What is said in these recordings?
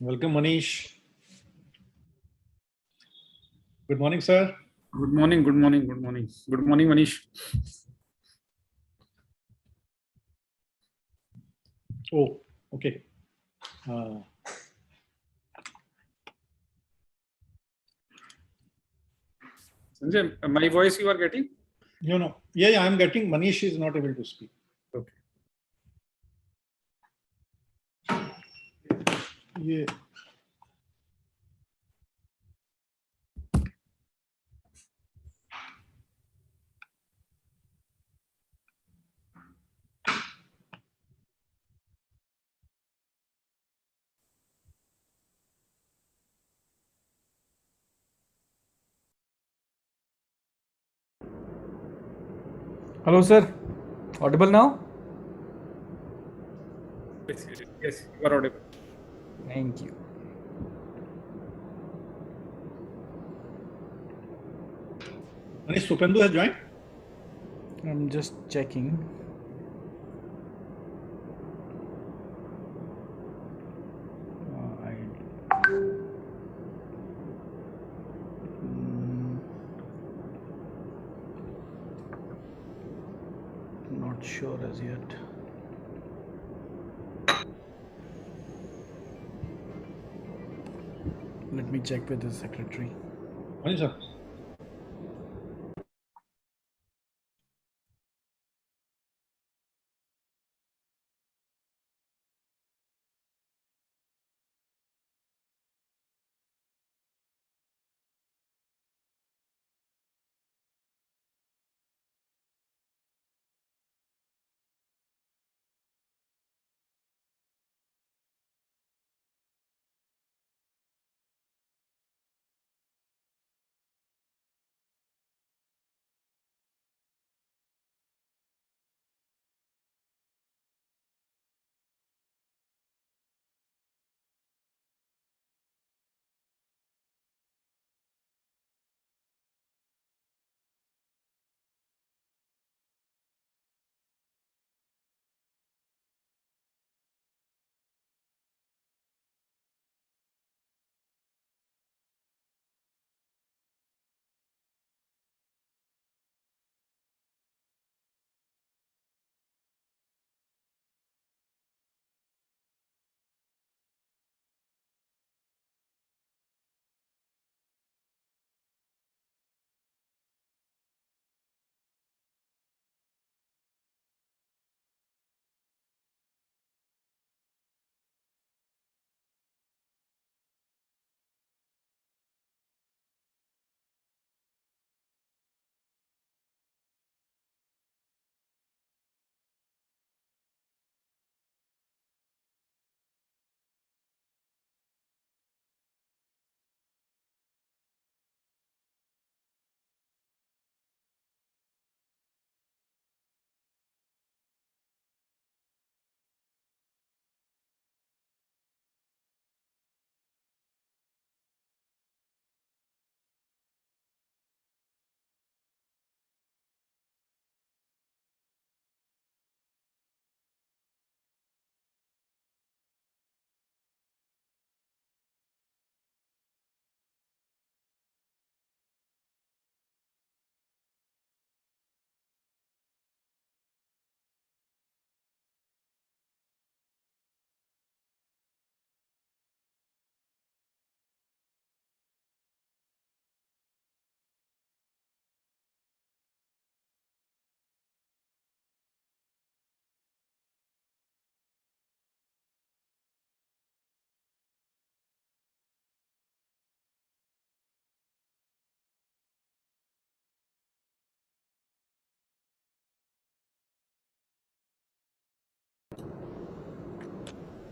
Welcome, Manish. Good morning, sir. Good morning, good morning, good morning. Good morning, Manish. Oh, okay. Uh, Sanjay, my voice you are getting? yeah, I'm getting. Manish is not able to speak. Okay. Yeah. Hello, sir. Audible now? Yes, you are audible. Thank you. Manish, Supendu has joined. I'm just checking. Not sure as yet. Let me check with the secretary. Manish, sir.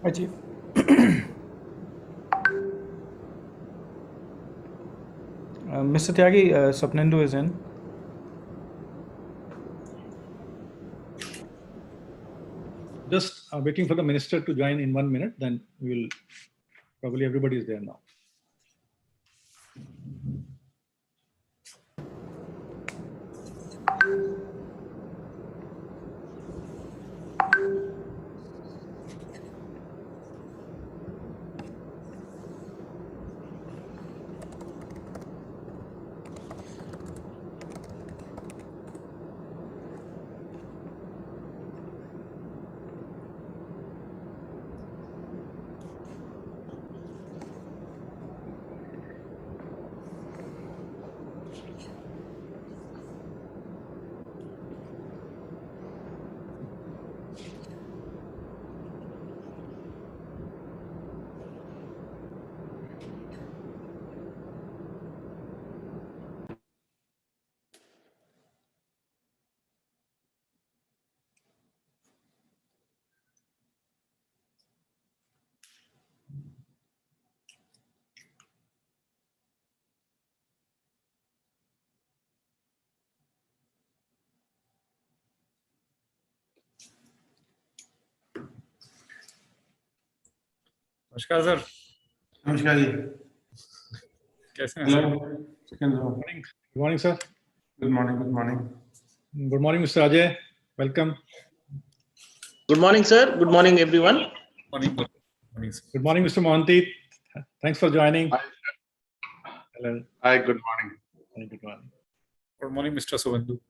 Hi, Chief. Mr. Tyagi, Sapnendu is in. Just waiting for the minister to join in 1 minute. Then we'll probably everybody is there now. नमस्कार sir, नमस्कार जी। कैसे हैं hello sir? Second row. Good morning, sir. Good morning Good morning, Mr. Ajay. Welcome. Good morning, sir. Good morning, everyone. Morning, morning sir. Good morning, Mr. Mohanty. Thanks for joining. Hello. Hi good morning Good morning. Good morning, Mr. Suvendu.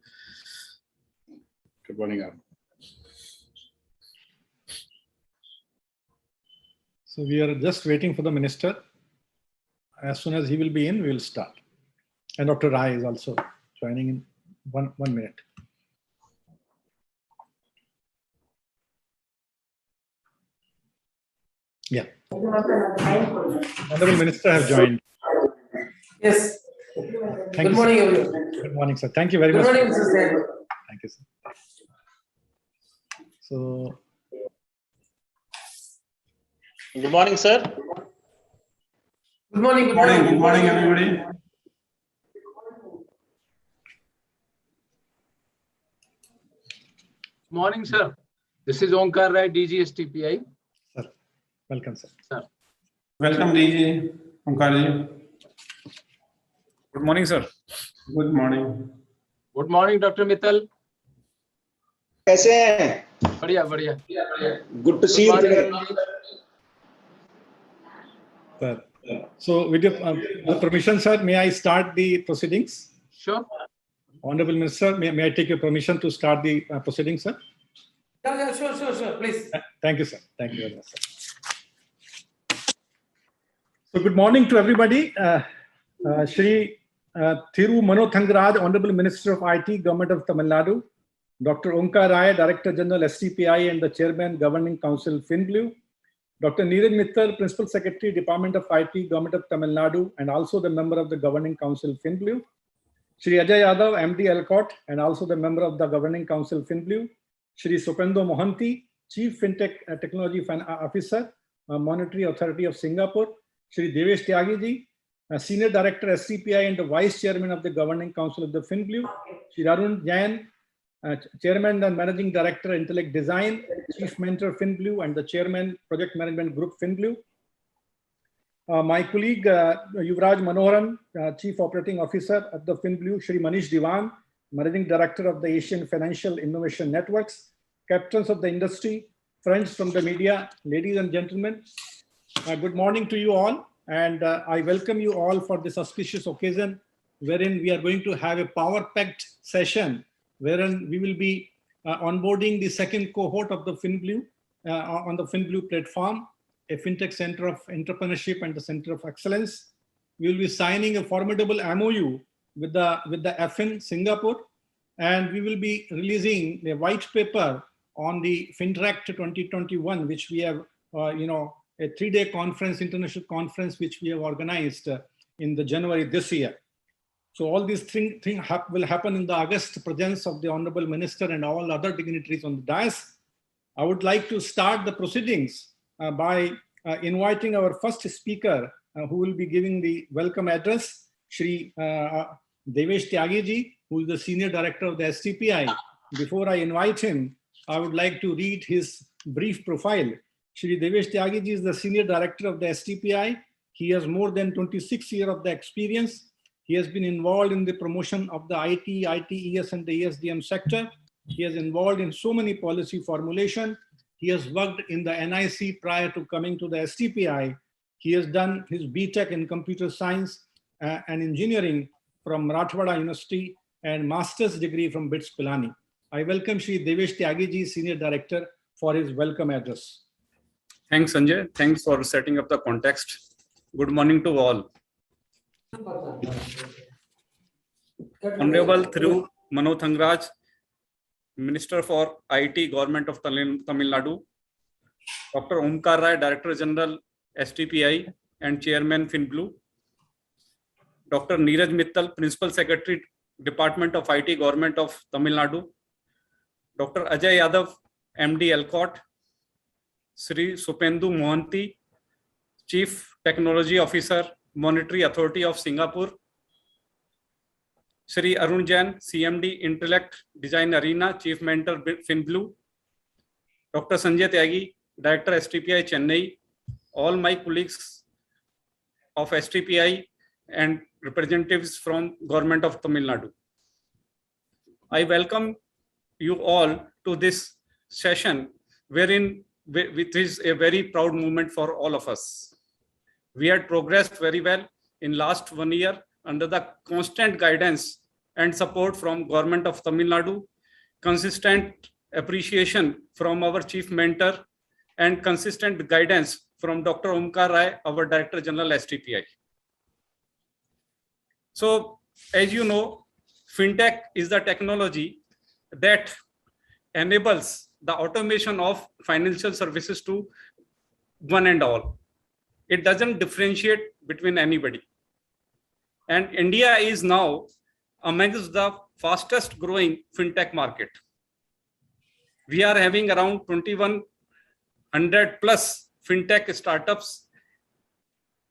Good morning आप। So we are just waiting for the minister. As soon as he will be in, we will start. And Dr. Rai is also joining in one minute. Yeah. Honorable Minister have joined. Yes. Thank Good you, morning, sir. everyone. Good morning, sir. Thank you very Good much. morning, Mr. Sen. Thank you, sir. So, Good morning, sir. Good morning, good morning everybody. Morning, sir. This is Onkar Rai, DG STPI. sir, welcome, sir. Welcome दीजिए ओंकार जी। Good morning, sir. Good morning. Good morning, Dr. Mittal. कैसे हैं? बढ़िया बढ़िया। Good to see you Good morning, today. Arun ji. Sir. So, with your permission, sir, may I start the proceedings? Sure. Honorable Minister, may I take your permission to start the proceedings, sir? Yeah, sure, please. Thank you, sir. Thank you very much, sir. So, good morning to everybody. Shri Thiru Manothangraj, Honorable Minister of IT, Government of Tamil Nadu. Dr. Onkar Rai, Director General, STPI and the Chairman, Governing Council, FinBlue. Dr. Neeraj Mittal, Principal Secretary, Department of IT, Government of Tamil Nadu, and also the member of the Governing Council, FinBlue. Shri Ajay Yadav, MD Alcott, and also the member of the Governing Council, FinBlue. Shri Supendo Mohanty, Chief FinTech Technology Officer, Monetary Authority of Singapore. Shri Devesh Tyagiji, Senior Director, SCPI, and the Vice Chairman of the Governing Council of the FinBlue. Shri Arun Jain, Chairman and Managing Director, Intellect Design, Chief Mentor, FinBlue, and the Chairman, Project Management Group, FinBlue. My colleague, Yuvraj Manoharan, Chief Operating Officer at the FinBlue, Shri Manish Diwan, Managing Director of the Asian Financial Innovation Networks, captains of the industry, friends from the media, ladies and gentlemen, good morning to you all. And I welcome you all for this auspicious occasion, wherein we are going to have a power-packed session, wherein we will be onboarding the second cohort of the FinBlue on the FinBlue platform, a FinTech Center of Entrepreneurship and the Center of Excellence. We will be signing a formidable MOU with the FN Singapore, and we will be releasing a white paper on the FinTract 2021, which we have, a 3-day conference, international conference, which we have organized in the January this year. So all these things will happen in the august presence of the Honorable Minister and all other dignitaries on the dais. I would like to start the proceedings by inviting our first speaker, who will be giving the welcome address, Shri Devesh Tyagiji, who is the Senior Director of the STPI. Before I invite him, I would like to read his brief profile. Shri Devesh Tyagiji is the Senior Director of the STPI. He has more than 26 years of the experience. He has been involved in the promotion of the IT, ITES, and the ESDM sector. He is involved in so many policy formulation. He has worked in the NIC prior to coming to the STPI. He has done his BTech in computer science and engineering from Marathwada University and master's degree from BITS Pilani. I welcome Shri Devesh Tyagiji, Senior Director, for his welcome address. Thanks, Sanjay. Thanks for setting up the context. Good morning to all. Honorable Thiru Manothangraj, Minister for IT, Government of Tamil Nadu. Dr. Onkar Rai, Director General, STPI and Chairman, FinBlue. Dr. Neeraj Mittal, Principal Secretary, Department of IT, Government of Tamil Nadu. Dr. Ajay Yadav, MD Alcott. Shri Supendu Mohanty, Chief Technology Officer, Monetary Authority of Singapore. Shri Arun Jain, CMD, Intellect Design Arena, Chief Mentor, FinBlue. Dr. Sanjay Tyagi, Director, STPI, Chennai. all my colleagues of STPI and representatives from Government of Tamil Nadu. I welcome you all to this session which is a very proud moment for all of us. We had progressed very well in last 1 year under the constant guidance and support from Government of Tamil Nadu, consistent appreciation from our chief mentor, and consistent guidance from Dr. Omkar Rai, our Director General STPI. So, as you know, FinTech is the technology that enables the automation of financial services to one and all. It doesn't differentiate between anybody. And India is now amongst the fastest growing FinTech market. We are having around 2100 plus FinTech startups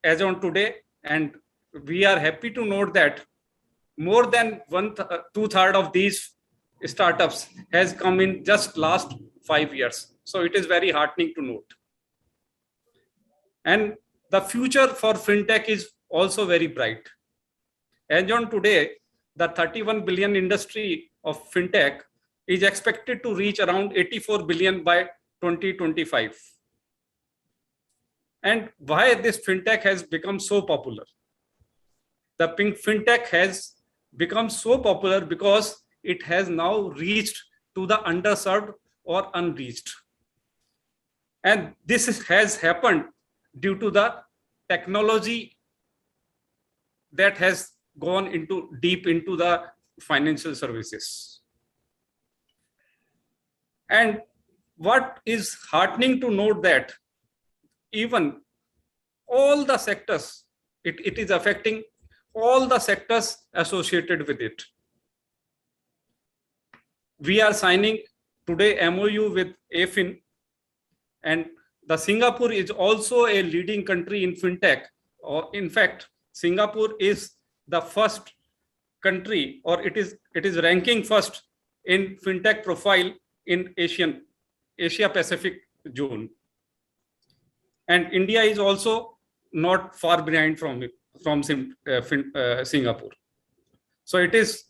as on today. And we are happy to note that more than 2/3 of these startups has come in just last 5 years. So it is very heartening to note. And the future for FinTech is also very bright. As on today, the 31 billion industry of FinTech is expected to reach around 84 billion by 2025. And why this FinTech has become so popular? The FinTech has become so popular because it has now reached to the underserved or unreached. And this has happened due to the technology that has gone deep into the financial services. And what is heartening to note that even all the sectors, it is affecting all the sectors associated with it. We are signing today MOU with AFIN, and the Singapore is also a leading country in FinTech. Or in fact, Singapore is the first country, or it is ranking first in FinTech profile in Asia Pacific zone. And India is also not far behind from Singapore. So it is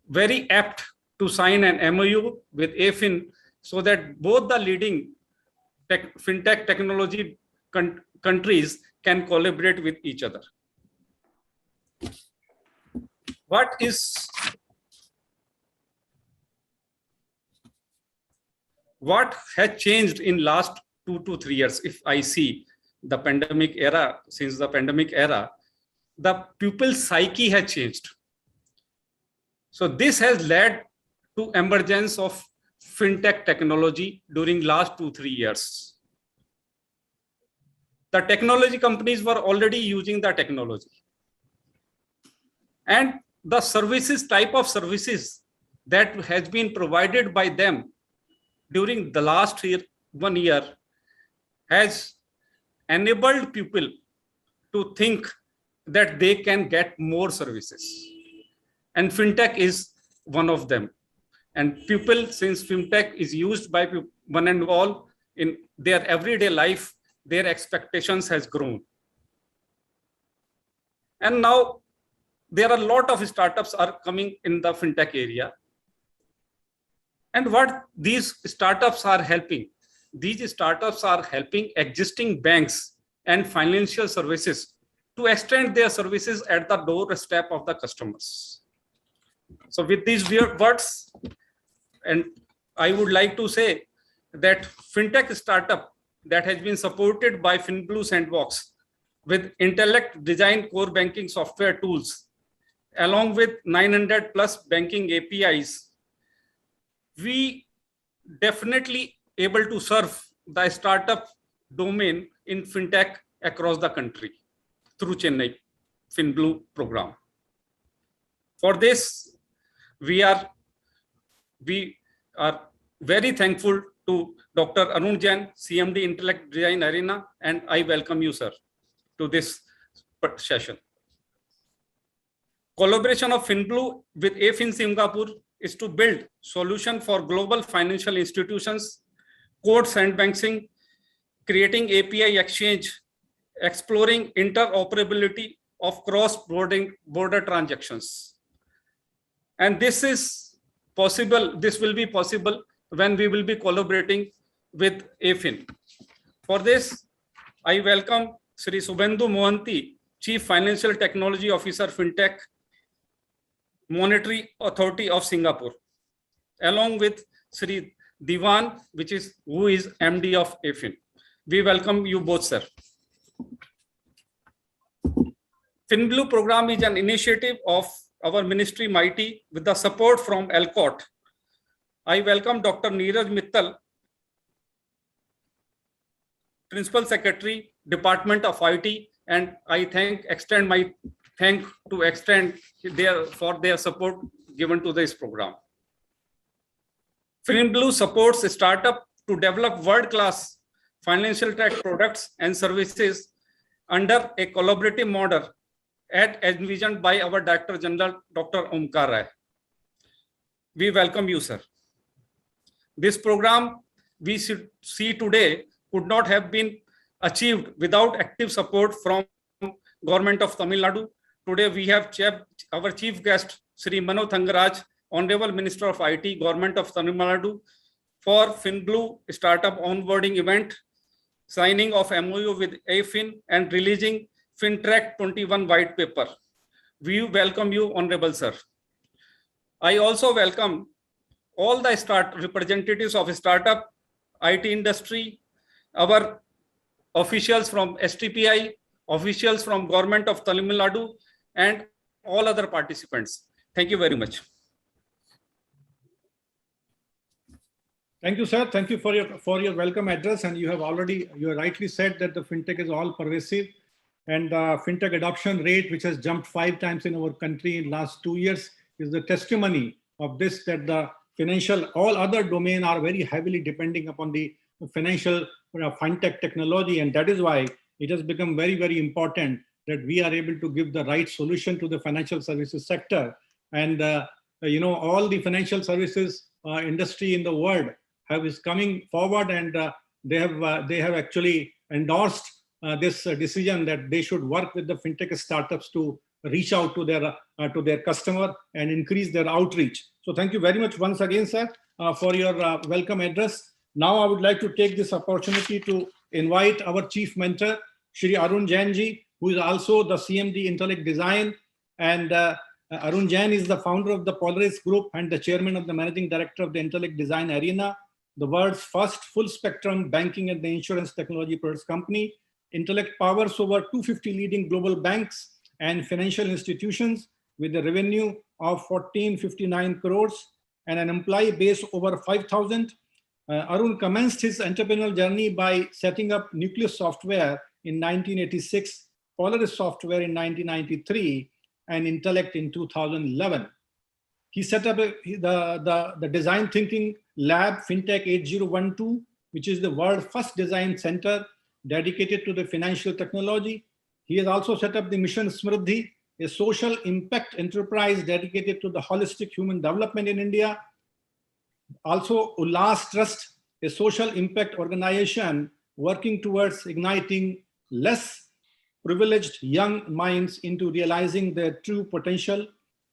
very apt to sign an MOU with AFIN so that both the leading FinTech technology countries can collaborate with each other. What has changed in last 2 to 3 years? If I see the pandemic era, since the pandemic era, the pupil's psyche has changed. So this has led to emergence of FinTech technology during last 2-3 years. The technology companies were already using the technology. And the type of services that has been provided by them during the last 1 year has enabled people to think that they can get more services. And FinTech is one of them. And people, since FinTech is used by one and all in their everyday life, their expectations has grown. And now there are a lot of startups are coming in the FinTech area. And what these startups are helping? These startups are helping existing banks and financial services to extend their services at the doorstep of the customers. So with these words, and I would like to say that FinTech startup that has been supported by FinBlue Sandbox with intellect design core banking software tools, along with 900 plus banking APIs, we definitely able to serve the startup domain in FinTech across the country through Chennai FinBlue program. For this, we are very thankful to Dr. Arun Jain, CMD Intellect Design Arena, and I welcome you, sir, to this session. Collaboration of FinBlue with AFIN Singapore is to build solution for global financial institutions, code sandboxing, creating API exchange exploring interoperability of cross-border transactions. And this will be possible when we will be collaborating with AFIN. For this, I welcome Sri Subhendu Mohanty, Chief Financial Technology Officer, FinTech, Monetary Authority of Singapore, along with Sri Diwan, who is MD of AFIN. We welcome you both, sir. FinBlue program is an initiative of our ministry MIT with the support from ELCOT. I welcome Dr. Neeraj Mittal, Principal Secretary, Department of IT, and I extend my thank for their support given to this program. FinBlue supports a startup to develop world-class financial tech products and services under a collaborative model as envisioned by our Director General, Dr. Omkar Rai. We welcome you, sir. This program we see today could not have been achieved without active support from Government of Tamil Nadu. Today we have our chief guest, Sri Mano Thangaraj, Honorable Minister of IT, Government of Tamil Nadu, for FinBlue startup onboarding event, signing of MOU with AFIN and releasing FinTrack 21 white paper. We welcome you, Honorable Sir. I also welcome all the representatives of startup, IT industry, our officials from STPI, officials from Government of Tamil Nadu, and all other participants. Thank you very much. Thank you, sir. Thank you for your welcome address. And you rightly said that the fintech is all pervasive, and fintech adoption rate, which has jumped 5 times in our country in last 2 years, is the testimony of this, that the all other domains are very heavily depending upon the financial fintech technology. And that is why it has become very, very important that we are able to give the right solution to the financial services sector. And, all the financial services industry in the world is coming forward, and they have actually endorsed this decision that they should work with the fintech startups to reach out to their customer and increase their outreach. So thank you very much once again, sir, for your welcome address. Now I would like to take this opportunity to invite our chief mentor, Shri Arun Jain ji, who is also the CMD Intellect Design. And Arun Jain is the founder of the Polaris Group and the chairman of the managing director of the Intellect Design Arena, the world's first full spectrum banking and the insurance technology products company. Intellect powers over 250 leading global banks and financial institutions with a revenue of 1459 crores and an employee base over 5,000. Arun commenced his entrepreneurial journey by setting up Nucleus Software in 1986, Polaris Software in 1993, and Intellect in 2011. He set up the design thinking lab, FinTech 8012, which is the world's first design center dedicated to the financial technology. He has also set up the Mission Smriddhi, a social impact enterprise dedicated to the holistic human development in India. Also, Ullas Trust, a social impact organization working towards igniting less privileged young minds into realizing their true potential.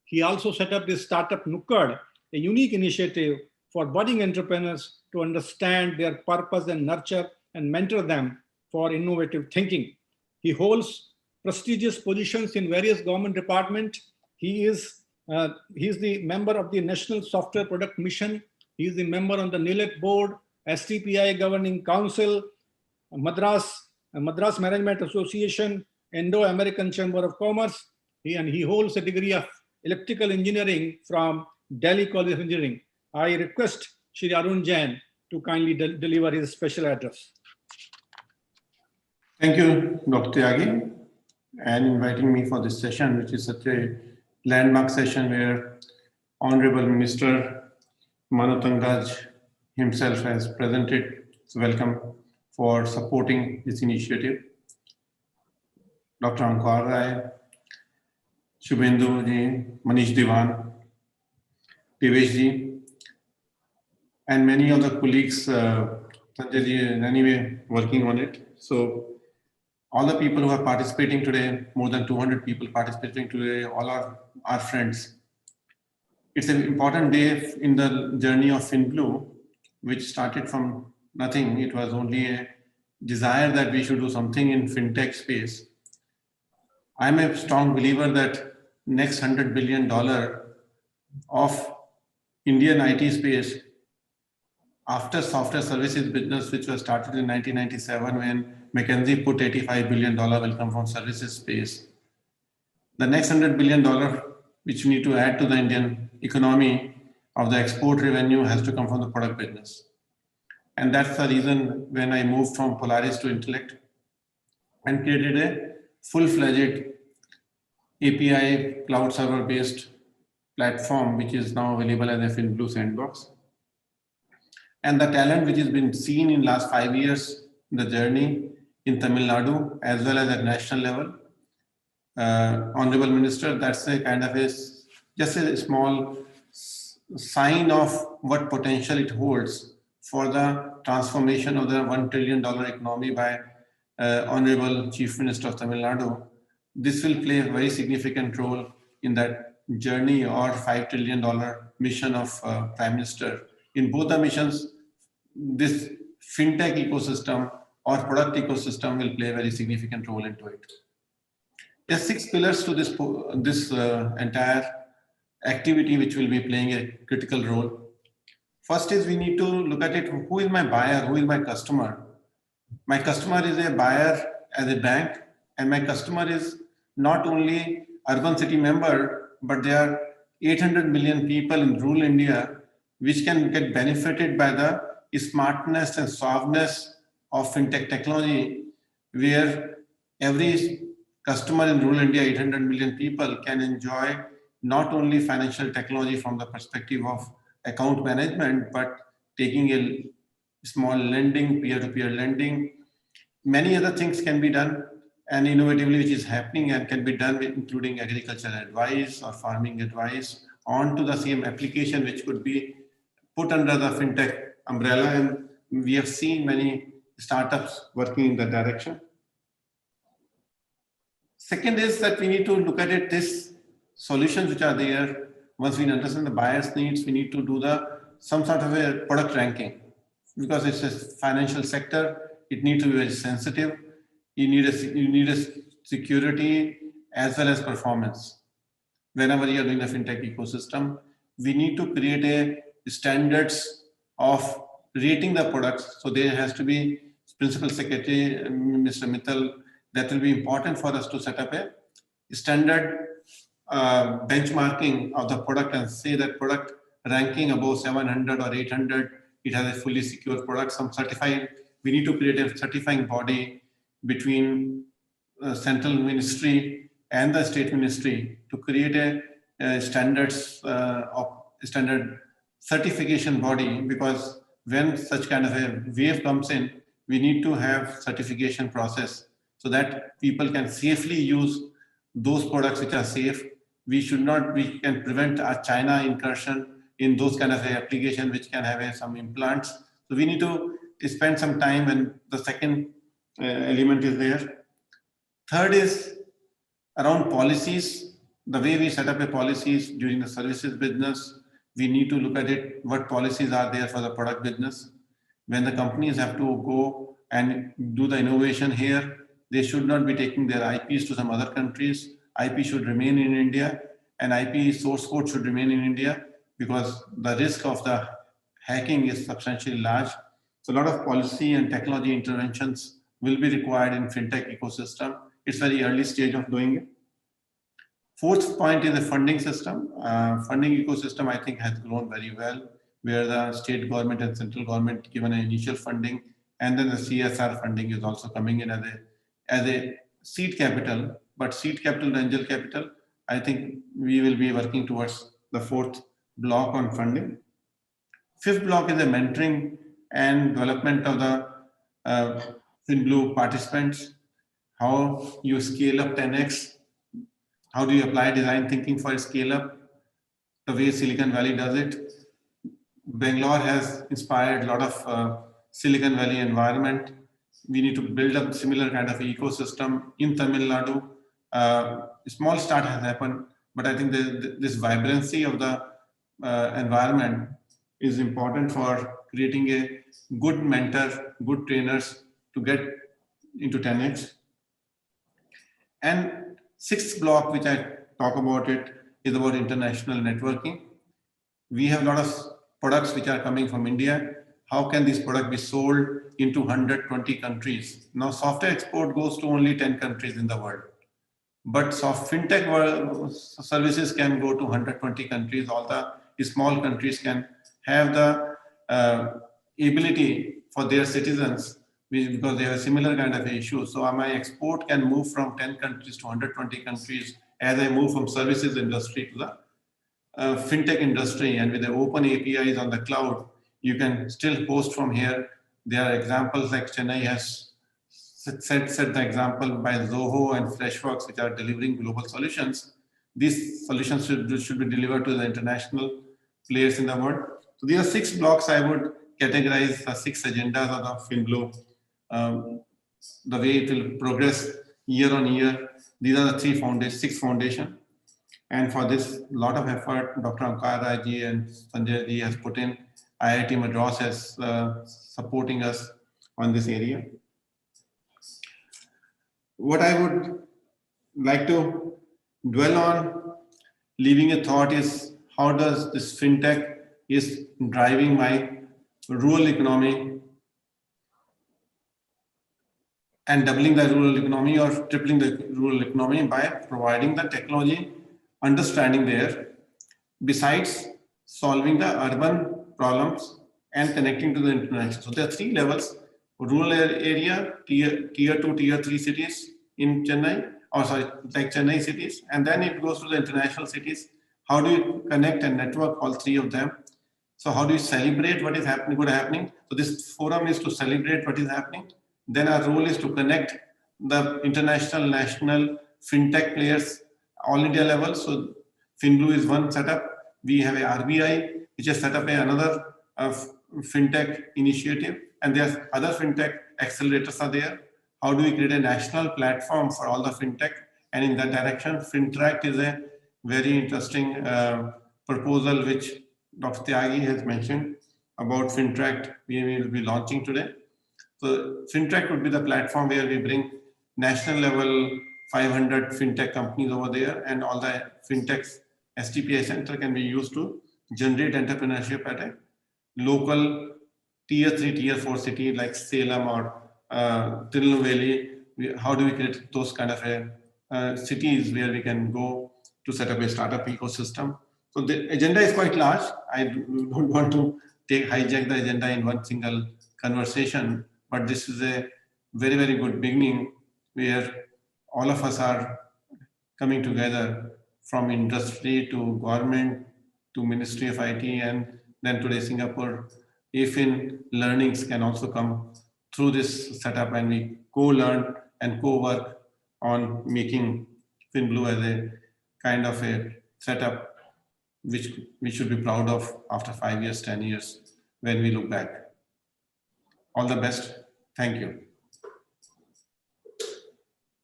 He also set up this startup Nukkad, a unique initiative for budding entrepreneurs to understand their purpose and nurture and mentor them for innovative thinking. He holds prestigious positions in various government departments. He is the member of the National Software Product Mission. He is the member on the NILET board, STPI Governing Council, Madras Management Association, Indo-American Chamber of Commerce. He holds a degree of electrical engineering from Delhi College of Engineering. I request Shri Arun Jain to kindly deliver his special address. Thank you, Dr. Tyagi, and inviting me for this session, which is such a landmark session where Honorable Minister Mano Thangaraj himself has presented his welcome for supporting this initiative. Dr. Omkar Rai, Subhendu ji, Manish Diwan, Devesh ji, and many other colleagues, Sanjay ji is anyway working on it. So all the people who are participating today, more than 200 people participating today, all are our friends. It's an important day in the journey of FinBlue, which started from nothing. It was only a desire that we should do something in fintech space. I'm a strong believer that next $100 billion of Indian IT space after software services business, which was started in 1997 when McKinsey put $85 billion will come from services space. The next $100 billion, which we need to add to the Indian economy of the export revenue, has to come from the product business. And that's the reason when I moved from Polaris to Intellect and created a full-fledged API cloud server based platform, which is now available as a FinBlue sandbox. And the talent which has been seen in last 5 years, the journey in Tamil Nadu, as well as at national level, Honorable Minister, that's a kind of just a small sign of what potential it holds for the transformation of the $1 trillion economy by Honorable Chief Minister of Tamil Nadu. This will play a very significant role in that journey or $5 trillion mission of Prime Minister. In both the missions, this fintech ecosystem or product ecosystem will play a very significant role into it. There are 6 pillars to this entire activity which will be playing a critical role. First is we need to look at it, who is my buyer, who is my customer? My customer is a buyer as a bank, and my customer is not only urban city member, but there are 800 million people in rural India which can get benefited by the smartness and softness of fintech technology, where every customer in rural India, 800 million people, can enjoy not only financial technology from the perspective of account management, but taking a small lending, peer-to-peer lending. Many other things can be done and innovatively which is happening and can be done with including agricultural advice or farming advice onto the same application, which could be put under the fintech umbrella. And we have seen many startups working in that direction. Second is that we need to look at it, these solutions which are there. Once we understand the buyer's needs, we need to do some sort of a product ranking, because it's a financial sector. It needs to be very sensitive. You need a security as well as performance. Whenever you are doing the fintech ecosystem, we need to create a standards of rating the products. So there has to be Principal Secretary, Mr. Mittal, that will be important for us to set up a standard benchmarking of the product and say that product ranking above 700 or 800, it has a fully secure product. Some certified, we need to create a certifying body between central ministry and the state ministry to create a standards of standard certification body, because when such kind of a wave comes in, we need to have certification process so that people can safely use those products which are safe. We can prevent a China incursion in those kind of application which can have some implants. So we need to spend some time, and the second element is there. Third is around policies. The way we set up a policies during the services business, we need to look at it, what policies are there for the product business. When the companies have to go and do the innovation here, they should not be taking their IPs to some other countries. IP should remain in India, and IP source code should remain in India, because the risk of the hacking is substantially large. So a lot of policy and technology interventions will be required in fintech ecosystem. It's very early stage of doing it. Fourth point is the funding system. Funding ecosystem, I think, has grown very well, where the state government and central government given an initial funding, and then the CSR funding is also coming in as a seed capital. But seed capital and angel capital, I think we will be working towards the fourth block on funding. Fifth block is the mentoring and development of the FinBlue participants. How you scale up 10x. How do you apply design thinking for a scale up? The way Silicon Valley does it. Bangalore has inspired a lot of Silicon Valley environment. we need to build up similar kind of ecosystem in Tamil Nadu. A small start has happened, but I think this vibrancy of the environment is important for creating a good mentor, good trainers to get into 10x. And sixth block, which I talk about it, is about international networking. We have a lot of products which are coming from India. How can this product be sold into 120 countries? Now, software export goes to only 10 countries in the world. But fintech services can go to 120 countries. All the small countries can have the ability for their citizens because they have a similar kind of issue. So my export can move from 10 countries to 120 countries as I move from services industry to the fintech industry. And with the open APIs on the cloud, you can still post from here. There are examples like Chennai has set the example by Zoho and Freshworks, which are delivering global solutions. These solutions should be delivered to the international players in the world. So these are 6 blocks I would categorize the 6 agendas of the FinBlue. The way it will progress year on year. These are the 6 foundations. And for this, lot of effort, Dr. Omkar Rai ji and Sanjay ji has put in. IIT Madras is supporting us on this area. What I would like to dwell on, leaving a thought, is how does this fintech is driving my rural economy and doubling the rural economy or tripling the rural economy by providing the technology understanding there, besides solving the urban problems and connecting to the international. So there are 3 levels: rural area, tier 2, tier 3 cities in Chennai, like Chennai cities, and then it goes to the international cities. How do you connect and network all 3 of them? So how do you celebrate what is happening? So this forum is to celebrate what is happening. Then our role is to connect the international, national fintech players, all India level. So FinBlue is one setup. We have a RBI, which has set up another fintech initiative, and there's other fintech accelerators are there. How do we create a national platform for all the fintech? And in that direction, FinTract is a very interesting proposal which Dr. Tyagi has mentioned about FinTract. We will be launching today. So FinTract would be the platform where we bring national level 500 fintech companies over there, and all the fintechs STPI center can be used to generate entrepreneurship at a local tier 3, tier 4 city like Salem or Tirunelveli. How do we create those kind of cities where we can go to set up a startup ecosystem? So the agenda is quite large. I don't want to hijack the agenda in one single conversation, but this is a very, very good beginning where all of us are coming together, from industry to government to Ministry of IT, and then today Singapore AFIN learnings can also come through this setup, and we co-learn and co-work on making FinBlue as a kind of a setup which we should be proud of after 5 years, 10 years when we look back. All the best. Thank you.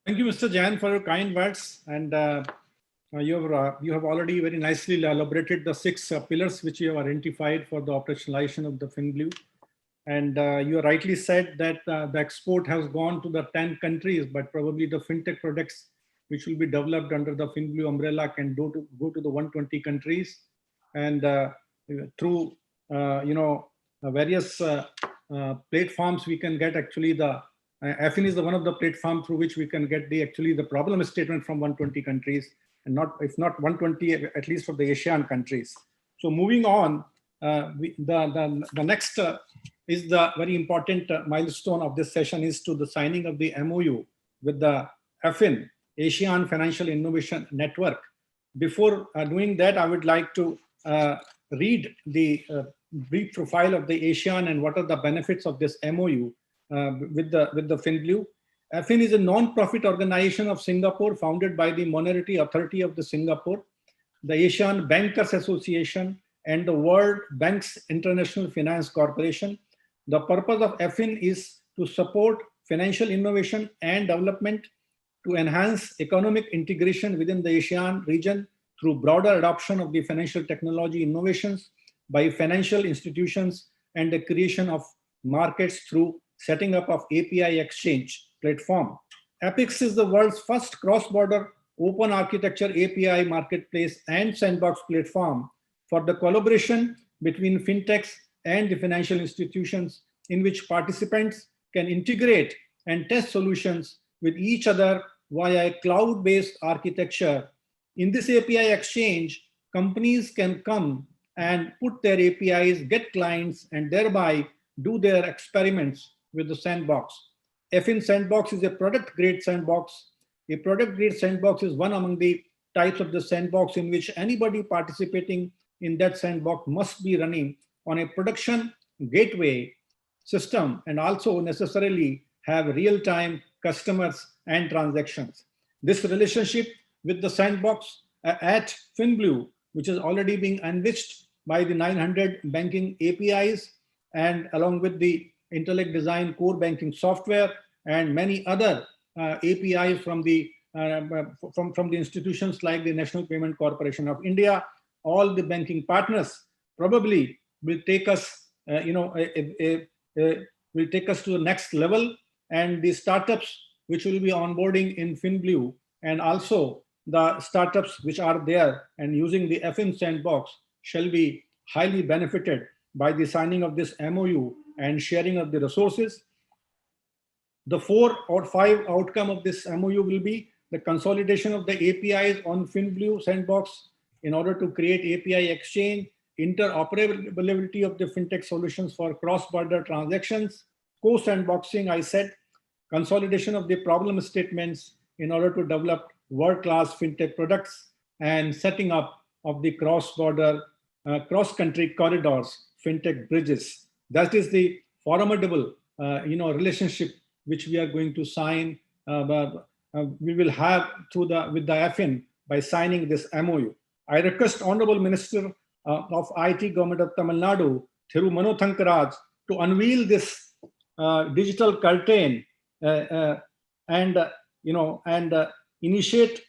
Thank you, Mr. Jain, for your kind words. And you have already very nicely elaborated the 6 pillars which you have identified for the operationalization of the FinBlue. And you rightly said that the export has gone to the 10 countries, but probably the fintech products which will be developed under the FinBlue umbrella can go to the 120 countries. And through various platforms, we can get actually the FIN is one of the platforms through which we can get the problem statement from 120 countries, and if not 120, at least for the Asian countries. So moving on, the next is the very important milestone of this session is to the signing of the MOU with the FIN, Asian Financial Innovation Network. Before doing that, I would like to read the brief profile of the Asian and what are the benefits of this MOU with the FinBlue. FIN is a non-profit organization of Singapore founded by the Monetary Authority of the Singapore, the Asian Bankers Association, and the World Bank's International Finance Corporation. The purpose of FIN is to support financial innovation and development, to enhance economic integration within the ASEAN region through broader adoption of the financial technology innovations by financial institutions and the creation of markets through setting up of API exchange platform. APEX is the world's first cross-border open architecture API marketplace and sandbox platform for the collaboration between fintechs and the financial institutions, in which participants can integrate and test solutions with each other via a cloud-based architecture. In this API exchange, companies can come and put their APIs, get clients, and thereby do their experiments with the sandbox. FIN Sandbox is a product-grade sandbox. A product-grade sandbox is one among the types of the sandbox in which anybody participating in that sandbox must be running on a production gateway system and also necessarily have real-time customers and transactions. This relationship with the sandbox at FinBlue, which is already being enriched by the 900 banking APIs and along with the Intellect Design core banking software and many other APIs from the institutions like the National Payment Corporation of India. All the banking partners probably will take us, will take us to the next level, and the startups which will be onboarding in FinBlue and also the startups which are there and using the FIN Sandbox shall be highly benefited by the signing of this MOU and sharing of the resources. The 4 or 5 outcome of this MOU will be the consolidation of the APIs on FinBlue Sandbox in order to create API exchange, interoperability of the fintech solutions for cross-border transactions, co-sandboxing, I said, consolidation of the problem statements in order to develop world-class fintech products, and setting up of the cross-border, cross-country corridors, fintech bridges. That is the formidable, relationship which we are going to sign. We will have with the FIN by signing this MOU. I request Honorable Minister of IT Government of Tamil Nadu, Thiru Mano Thankaraj, to unveil this digital curtain and initiate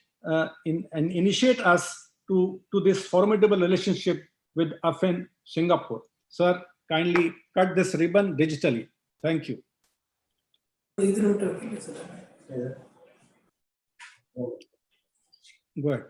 us to this formidable relationship with FIN Singapore. Sir, kindly cut this ribbon digitally. Thank you. Go ahead.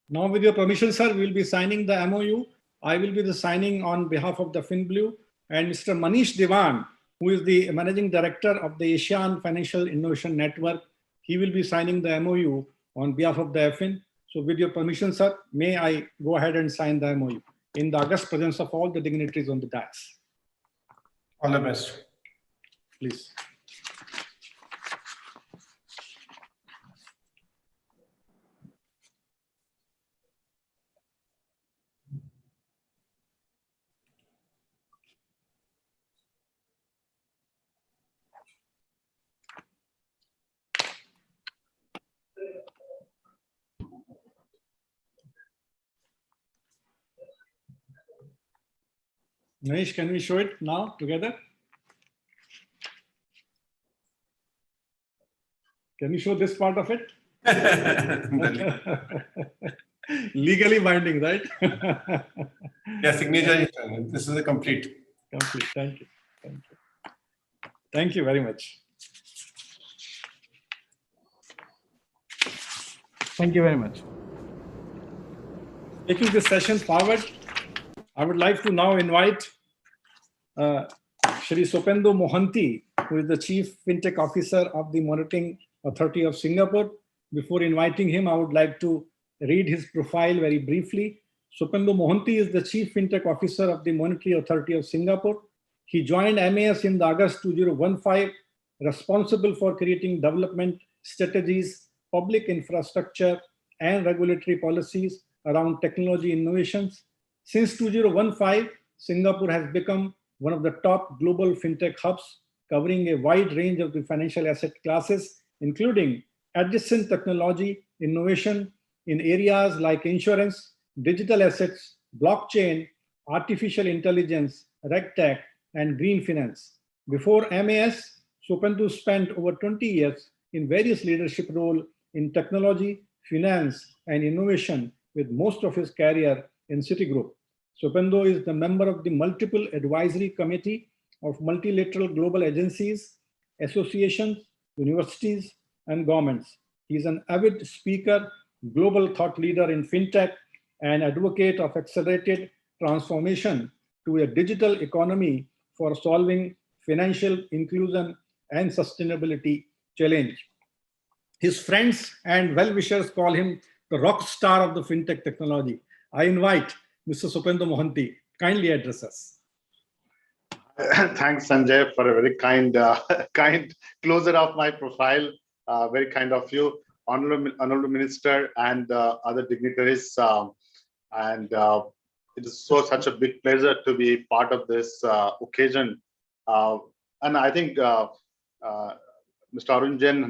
Now, with your permission, sir, we will be signing the MOU. I will be the signing on behalf of the FinBlue, and Mr. Manish Diwan, who is the Managing Director of the Asian Financial Innovation Network, he will be signing the MOU on behalf of the FIN. So with your permission, sir, may I go ahead and sign the MOU in the august presence of all the dignitaries on the dais. All the best. Please. Manish, can we show it now together? Can you show this part of it? Legally binding, right? Yeah, signature. This is a complete. Complete. Thank you. Thank you. Thank you very much. Thank you very much. Taking this session forward, I would like to now invite Shri Sopendo Mohanty, who is the Chief FinTech Officer of the Monitoring Authority of Singapore. Before inviting him, I would like to read his profile very briefly. Sopendo Mohanty is the Chief FinTech Officer of the Monetary Authority of Singapore. He joined MAS in August 2015, responsible for creating development strategies, public infrastructure and regulatory policies around technology innovations. Since 2015, Singapore has become one of the top global fintech hubs, covering a wide range of the financial asset classes, including adjacent technology innovation in areas like insurance, digital assets, blockchain, artificial intelligence, RegTech, and green finance. Before MAS, Supendu spent over 20 years in various leadership roles in technology, finance, and innovation, with most of his career in Citigroup. Supendu is the member of the multiple advisory committee of multilateral global agencies, associations, universities, and governments. He is an avid speaker, global thought leader in fintech, and advocate of accelerated transformation to a digital economy for solving financial inclusion and sustainability challenge. His friends and well-wishers call him the rock star of the fintech technology. I invite Mr. Supendu Mohanty, kindly address us. Thanks, Sanjay, for a very kind closer of my profile. Very kind of you, Honorable Minister, and other dignitaries. It is such a big pleasure to be part of this occasion. And I think Mr. Arunjan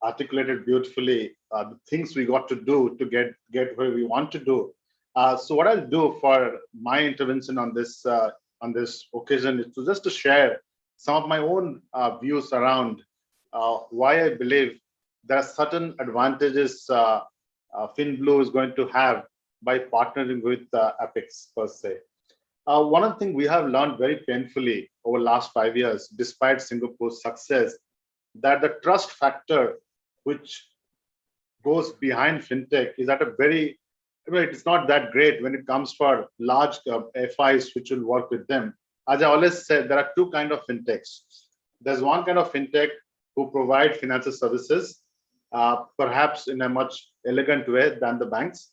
articulated beautifully the things we got to do to get where we want to do. So what I'll do for my intervention on this occasion is to share some of my own views around why I believe there are certain advantages FinBlue is going to have by partnering with Apex per se. One of the things we have learned very painfully over the last 5 years, despite Singapore's success, that the trust factor which goes behind fintech is at a very, it's not that great when it comes for large FIs which will work with them. As I always said, there are two kinds of fintechs. There's one kind of fintech who provide financial services, perhaps in a much elegant way than the banks,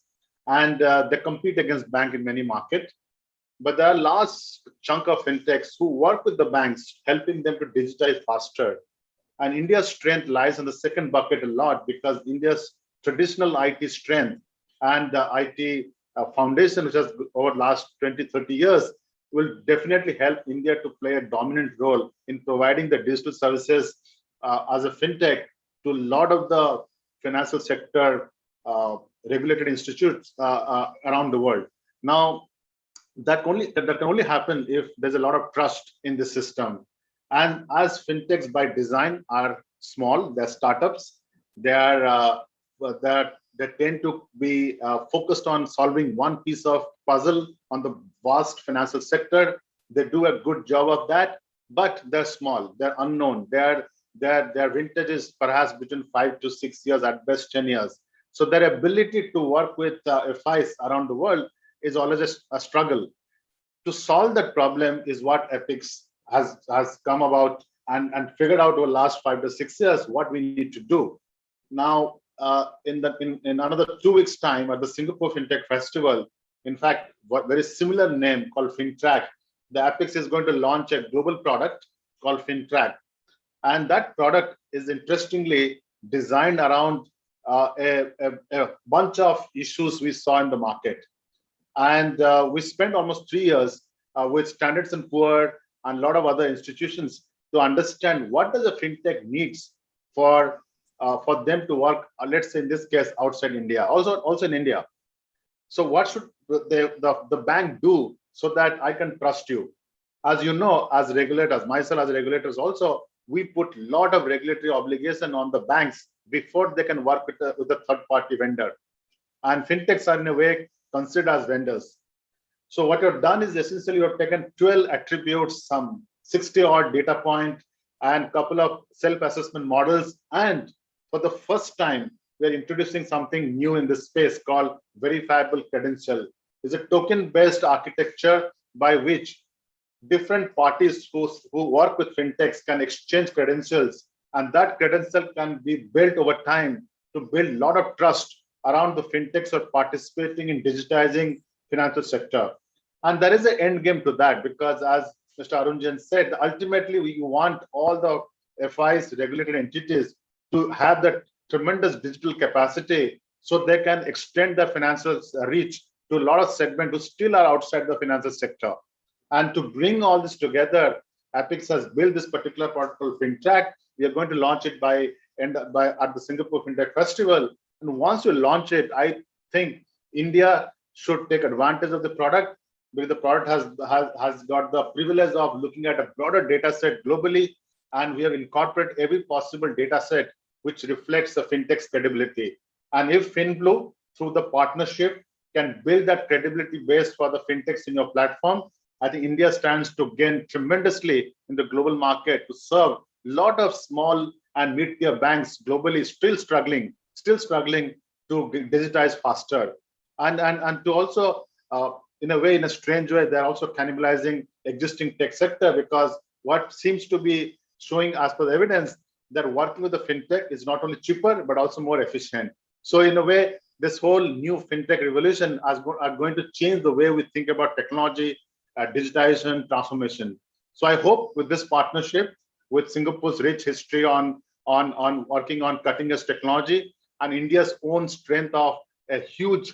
and they compete against bank in many markets. But there are a large chunk of fintechs who work with the banks, helping them to digitize faster. And India's strength lies in the second bucket a lot, because India's traditional IT strength and the IT foundation, which has over the last 20-30 years, will definitely help India to play a dominant role in providing the digital services as a fintech to a lot of the financial sector regulated institutes around the world. Now, that can only happen if there's a lot of trust in the system. And as fintechs by design are small, they're startups, they tend to be focused on solving one piece of puzzle on the vast financial sector. They do a good job of that, but they're small, they're unknown. Their vintage is perhaps between 5 to 6 years, at best 10 years. So their ability to work with FIs around the world is always a struggle. To solve that problem is what Epix has come about and figured out over the last 5 to 6 years what we need to do. Now, in another 2 weeks' time at the Singapore FinTech Festival, in fact, very similar name called FinTrack, the Apex is going to launch a global product called FinTrack. And that product is interestingly designed around a bunch of issues we saw in the market. And we spent almost 3 years with Standards & Poor's and a lot of other institutions to understand what does a fintech needs for them to work, let's say in this case, outside India, also in India. So what should the bank do so that I can trust you? As you know, as regulators, myself as regulators also, we put a lot of regulatory obligation on the banks before they can work with a third-party vendor. And fintechs are in a way considered as vendors. So what you've done is essentially you've taken 12 attributes, some 60-odd data point, and a couple of self-assessment models. And for the first time, we're introducing something new in this space called verifiable credential. It's a token-based architecture by which different parties who work with fintechs can exchange credentials, and that credential can be built over time to build a lot of trust around the fintechs or participating in digitizing financial sector. And there is an end game to that, because as Mr. Arunjan said, ultimately we want all the FIs, regulated entities, to have that tremendous digital capacity so they can extend their financial reach to a lot of segments who still are outside the financial sector. And to bring all this together, Apix has built this particular product called FinTrack. We are going to launch it at the Singapore FinTech Festival. And once you launch it, I think India should take advantage of the product, because the product has got the privilege of looking at a broader data set globally, and we have incorporated every possible data set which reflects the fintech's credibility. And if FinBlue, through the partnership, can build that credibility base for the fintechs in your platform, I think India stands to gain tremendously in the global market to serve a lot of small and mid-tier banks globally still struggling to digitize faster. And to also, in a way, in a strange way, they're also cannibalizing existing tech sector, because what seems to be showing as per the evidence, that working with the fintech is not only cheaper, but also more efficient. So in a way, this whole new fintech revolution are going to change the way we think about technology, digitization, transformation. So I hope with this partnership, with Singapore's rich history on working on cutting edge technology, and India's own strength of a huge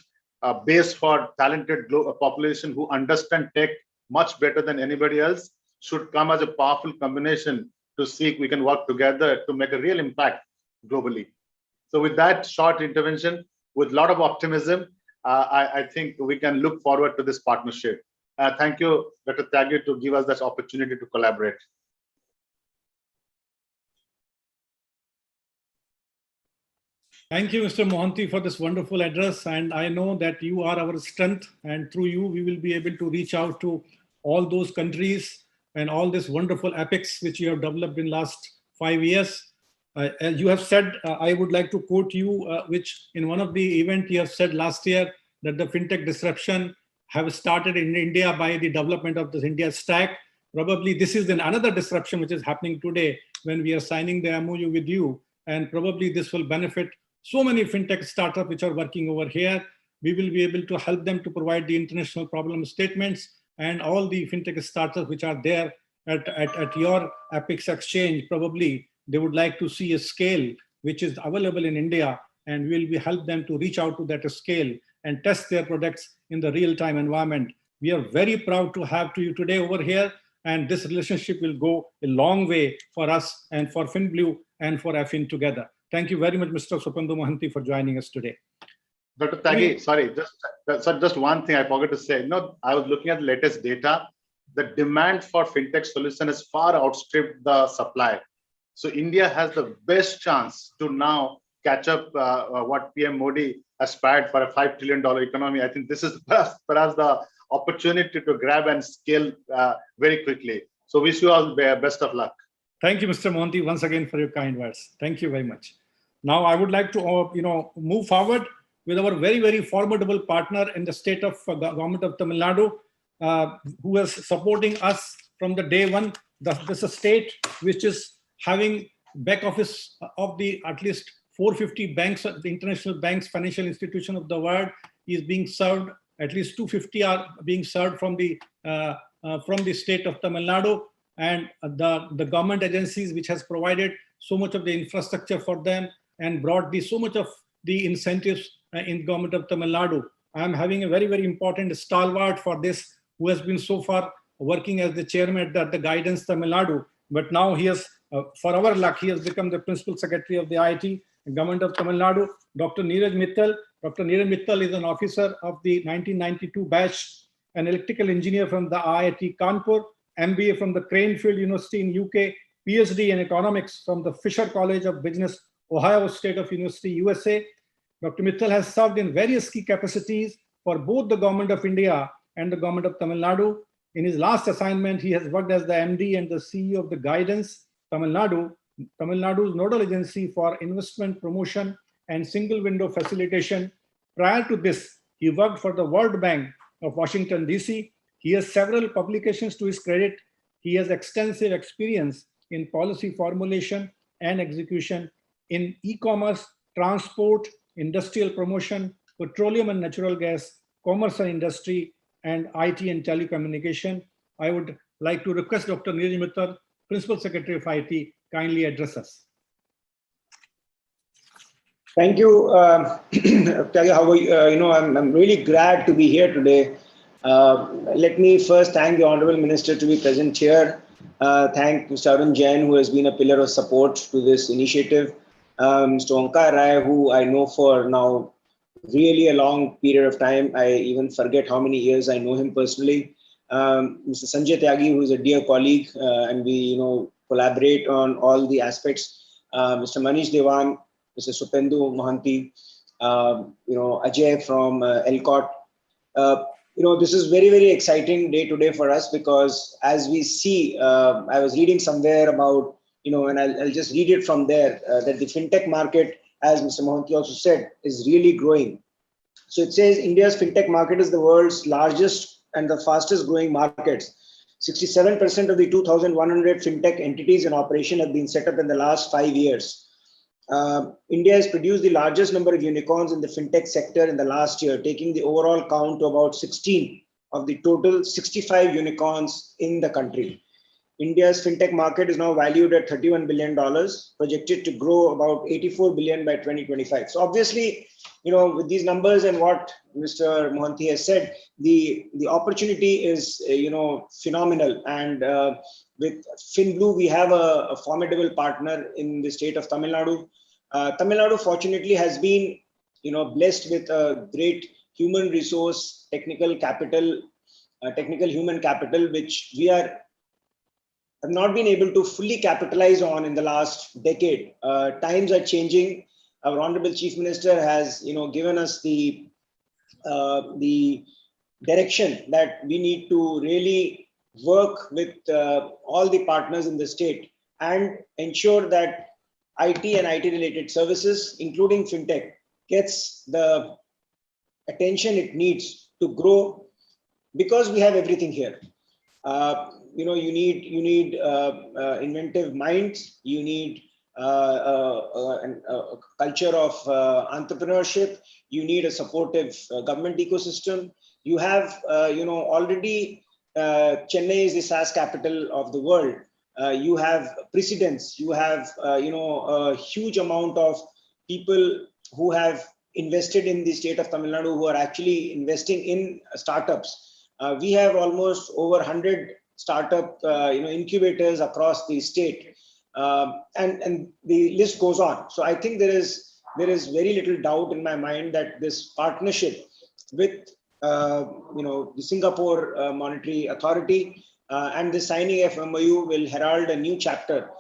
base for talented global population who understand tech much better than anybody else, should come as a powerful combination to see if we can work together to make a real impact globally. So with that short intervention, with a lot of optimism, I think we can look forward to this partnership. Thank you, Dr. Tyagi, to give us that opportunity to collaborate. Thank you, Mr. Mohanty, for this wonderful address. And I know that you are our strength, and through you, we will be able to reach out to all those countries and all this wonderful epics which you have developed in last 5 years. As you have said, I would like to quote you, which in one of the event you have said last year, that the fintech disruption have started in India by the development of this India stack. Probably this is another disruption which is happening today when we are signing the MOU with you, and probably this will benefit so many fintech startups which are working over here. We will be able to help them to provide the international problem statements, and all the fintech startups which are there at your Apix exchange, probably they would like to see a scale which is available in India, and we will be help them to reach out to that scale and test their products in the real-time environment. We are very proud to have you today over here, and this relationship will go a long way for us and for FinBlue and for Affin together. Thank you very much, Mr. Supandu Mohanty, for joining us today. Dr. Tyagi, sorry, just one thing I forgot to say. No, I was looking at the latest data. The demand for fintech solution has far outstripped the supply. So India has the best chance to now catch up what PM Modi aspired for, a $5 trillion economy. I think this is perhaps the opportunity to grab and scale very quickly. So wish you all the best of luck. Thank you, Mr. Mohanty, once again for your kind words. Thank you very much. Now I would like to move forward with our very, very formidable partner in the state of government of Tamil Nadu, who is supporting us from the day one. This is a state which is having back office of the at least 450 banks, the international banks, financial institution of the world is being served. At least 250 are being served from the state of Tamil Nadu, and the government agencies which has provided so much of the infrastructure for them and brought so much of the incentives in government of Tamil Nadu. I am having a very, very important stalwart for this, who has been so far working as the chairman at the Guidance Tamil Nadu, but now he has, for our luck, he has become the principal secretary of the IIT government of Tamil Nadu, Dr. Neeraj Mittal. Dr. Neeraj Mittal is an officer of the 1992 batch, an electrical engineer from the IIT Kanpur, MBA from the Cranfield University in UK, PhD in economics from the Fisher College of Business, Ohio State of University, USA. Dr. Mittal has served in various key capacities for both the government of India and the government of Tamil Nadu. In his last assignment, he has worked as the MD and the CEO of the Guidance Tamil Nadu, Tamil Nadu's nodal agency for investment promotion and single window facilitation. Prior to this, he worked for the World Bank of Washington, DC. He has several publications to his credit. He has extensive experience in policy formulation and execution in e-commerce, transport, industrial promotion, petroleum and natural gas, commerce and industry, and IT and telecommunication. I would like to request Dr. Neeraj Mittal, Principal Secretary of IT, kindly address us. Thank you, Tyagi. How are you? I'm really glad to be here today. Let me first thank the Honorable Minister to be present here. Thank Mr. Arun Jain, who has been a pillar of support to this initiative. Mr. Onkar Rai, who I know for now really a long period of time. I even forget how many years I know him personally. Mr. Sanjay Tyagi, who is a dear colleague, and we collaborate on all the aspects. Mr. Manish Dewan, Mr. Supendu Mohanty, Ajay from ELCOT. This is very, very exciting day today for us because as we see, I was reading somewhere about, and I'll just read it from there, that the fintech market, as Mr. Mohanty also said, is really growing. So it says India's fintech market is the world's largest and the fastest growing markets. 67% of the 2,100 fintech entities in operation have been set up in the last 5 years. India has produced the largest number of unicorns in the fintech sector in the last year, taking the overall count to about 16 of the total 65 unicorns in the country. India's fintech market is now valued at $31 billion, projected to grow about 84 billion by 2025. So obviously, with these numbers and what Mr. Mohanty has said, the opportunity is, phenomenal. And with FinBlue, we have a formidable partner in the state of Tamil Nadu. Tamil Nadu, fortunately, has been, blessed with a great human resource, technical human capital, which we have not been able to fully capitalize on in the last decade. Times are changing. Our Honorable Chief Minister has, given us the direction that we need to really work with all the partners in the state and ensure that IT and IT-related services, including fintech, gets the attention it needs to grow because we have everything here. You need inventive minds. You need a culture of entrepreneurship. You need a supportive government ecosystem. You have, already Chennai is the SaaS capital of the world. You have precedents. You have, a huge amount of people who have invested in the state of Tamil Nadu who are actually investing in startups. We have almost over 100 startup incubators across the state, and the list goes on. So I think there is very little doubt in my mind that this partnership with the Singapore Monetary Authority and the signing of MOU will herald a new chapter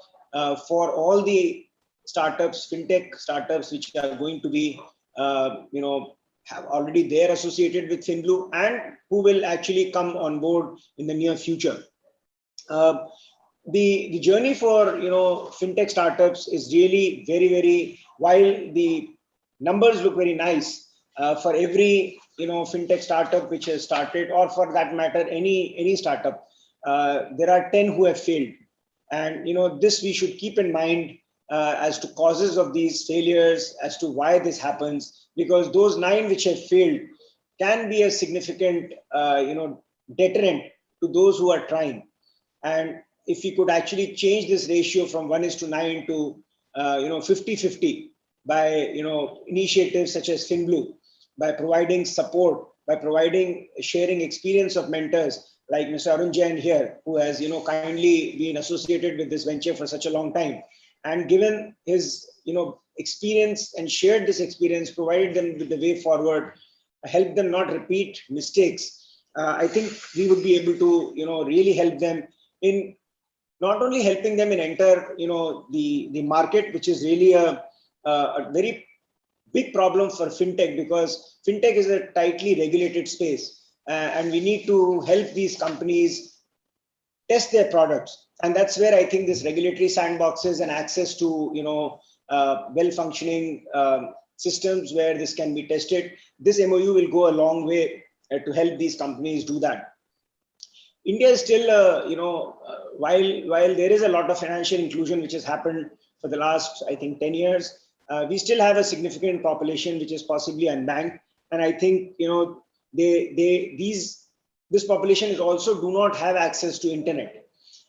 for all the startups, fintech startups, which are going to be have already there associated with FinBlue and who will actually come on board in the near future. The journey for fintech startups is really very, very, while the numbers look very nice for every fintech startup which has started, or for that matter any startup, there are 10 who have failed, and this we should keep in mind as to causes of these failures, as to why this happens, because those 9 which have failed can be a significant deterrent to those who are trying. And if we could actually change this ratio from 1:9 to 50-50 by initiatives such as FinBlue, by providing support, by providing sharing experience of mentors like Mr. Arun Jain here, who has kindly been associated with this venture for such a long time, and given his experience and shared this experience, provided them with the way forward, help them not repeat mistakes. I think we would be able to really help them in not only helping them in enter the market, which is really a very big problem for fintech, because fintech is a tightly regulated space, and we need to help these companies test their products. And that's where I think this regulatory sandboxes and access to well-functioning systems where this can be tested, this MOU will go a long way to help these companies do that. India is still, while there is a lot of financial inclusion which has happened for the last, I think, 10 years, we still have a significant population which is possibly unbanked. And I think, this population is also do not have access to internet.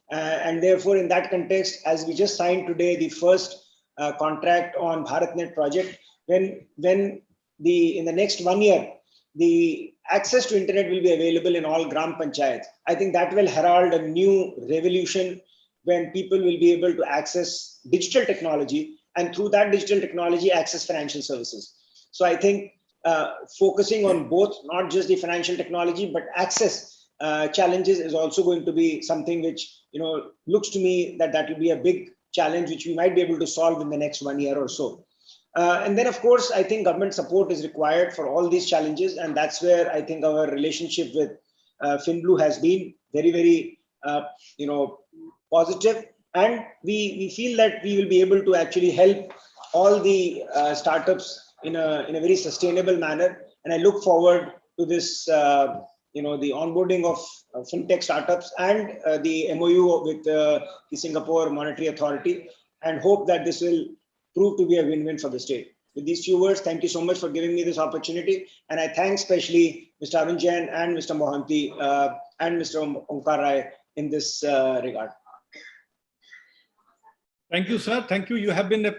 And therefore, in that context, as we just signed today, the first contract on BharatNet project, when in the next 1 year, the access to internet will be available in all gram panchayats. I think that will herald a new revolution when people will be able to access digital technology, and through that digital technology, access financial services. So I think focusing on both, not just the financial technology, but access challenges is also going to be something which, looks to me that will be a big challenge which we might be able to solve in the next 1 year or so. And then, of course, I think government support is required for all these challenges. And that's where I think our relationship with FinBlue has been very, very, positive. And we feel that we will be able to actually help all the startups in a very sustainable manner. And I look forward to this, the onboarding of fintech startups and the MOU with the Singapore Monetary Authority, and hope that this will prove to be a win-win for the state. With these few words, thank you so much for giving me this opportunity. And I thank especially Mr. Arun Jain and Mr. Mohanty and Mr. Omkar Rai in this regard. Thank you, sir. Thank you. You have been a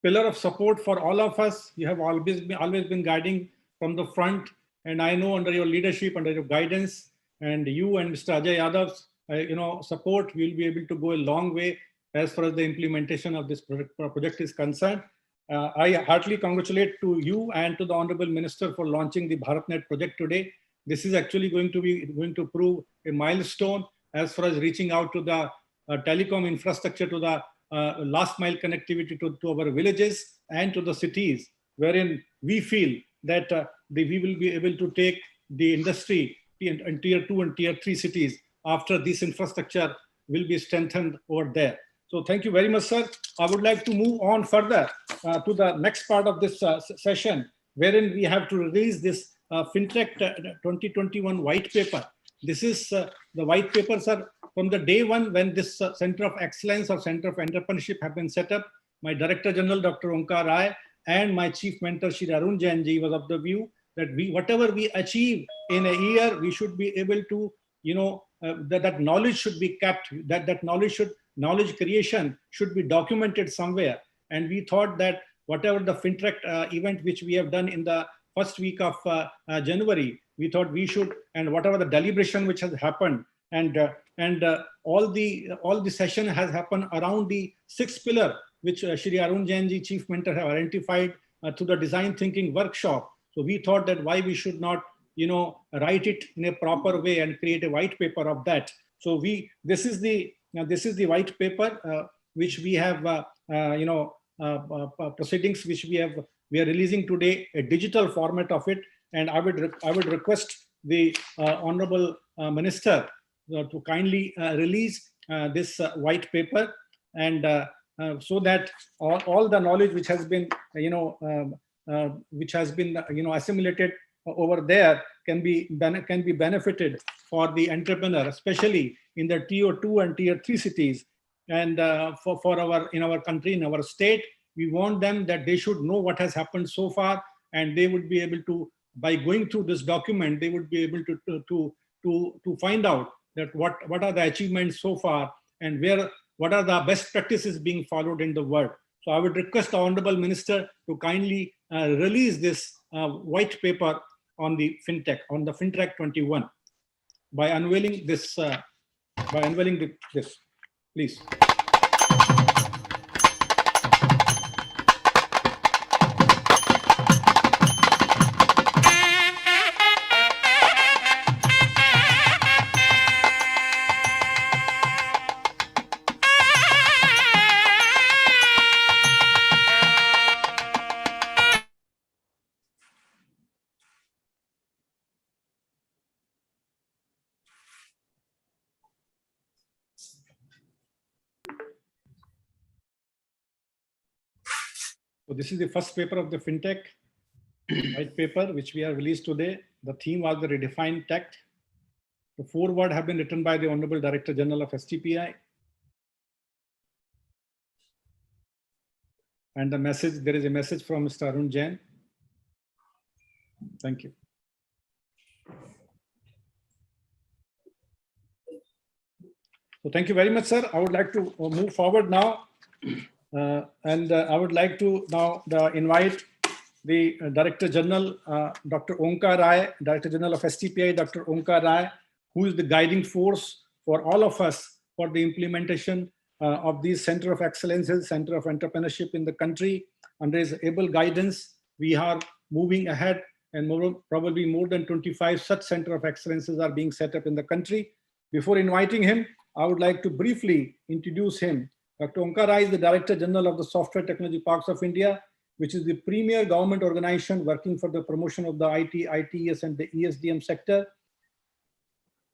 pillar of support for all of us. You have always been guiding from the front. And I know under your leadership, under your guidance, and you and Mr. Ajay Yadav's support, we will be able to go a long way as far as the implementation of this project is concerned. I heartily congratulate to you and to the Honorable Minister for launching the BharatNet project today. This is actually going to prove a milestone as far as reaching out to the telecom infrastructure, to the last mile connectivity to our villages and to the cities, wherein we feel that we will be able to take the industry in tier 2 and tier 3 cities after this infrastructure will be strengthened over there. So thank you very much, sir. I would like to move on further to the next part of this session, wherein we have to release this FinTech 2021 white paper. This is the white paper, sir. From the day one when this Center of Excellence or Center of Entrepreneurship have been set up, my Director General, Dr. Omkar Rai, and my Chief Mentor, Shri Arun Jain ji, was of the view that whatever we achieve in a year, we should be able to, that knowledge should be kept, that knowledge creation should be documented somewhere. And we thought that whatever the FinTech event which we have done in the first week of January, we thought we should, and whatever the deliberation which has happened, and all the session has happened around the 6th pillar, which Shri Arun Jain ji, Chief Mentor, have identified through the design thinking workshop. So we thought that why we should not, write it in a proper way and create a white paper of that. So this is the white paper which we have, proceedings which we are releasing today, a digital format of it. And I would request the Honorable Minister to kindly release this white paper, and so that all the knowledge which has been assimilated over there can be benefited for the entrepreneur, especially in the tier 2 and tier 3 cities. And for our country, in our state, we want them that they should know what has happened so far, and they would be able to, by going through this document, they would be able to find out that what are the achievements so far, and what are the best practices being followed in the world. So I would request the Honorable Minister to kindly release this white paper on the FinTech, on the FinTech 21, by unveiling this, please. So this is the first paper of the FinTech white paper, which we have released today. The theme was the redefined tech. The foreword have been written by the Honorable Director General of STPI. And there is a message from Mr. Arun Jain. Thank you. So thank you very much, sir. I would like to move forward now. And I would like to now invite the Director General, Dr. Omkar Rai, Director General of STPI, Dr. Omkar Rai, who is the guiding force for all of us for the implementation of these Center of Excellences, Center of Entrepreneurship in the country. Under his able guidance, we are moving ahead, and probably more than 25 such Center of Excellences are being set up in the country. Before inviting him, I would like to briefly introduce him. Dr. Omkar Rai is the Director General of the Software Technology Parks of India, which is the premier government organization working for the promotion of the IT, ITES, and the ESDM sector.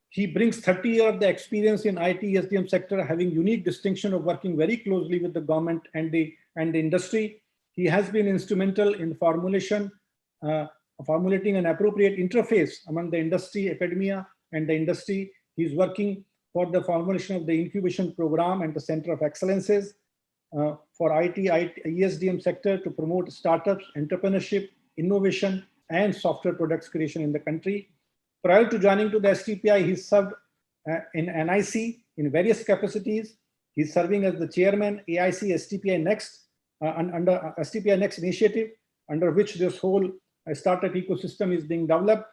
He brings 30 years of the experience in IT, ESDM sector, having unique distinction of working very closely with the government and the industry. He has been instrumental in formulating an appropriate interface among the industry, academia, and the industry. He's working for the formulation of the incubation program and the Center of Excellences for IT, ESDM sector to promote startups, entrepreneurship, innovation, and software products creation in the country. Prior to joining to the STPI, he served in NIC in various capacities. He's serving as the chairman, AIC STPI Next, under STPI Next initiative, under which this whole startup ecosystem is being developed.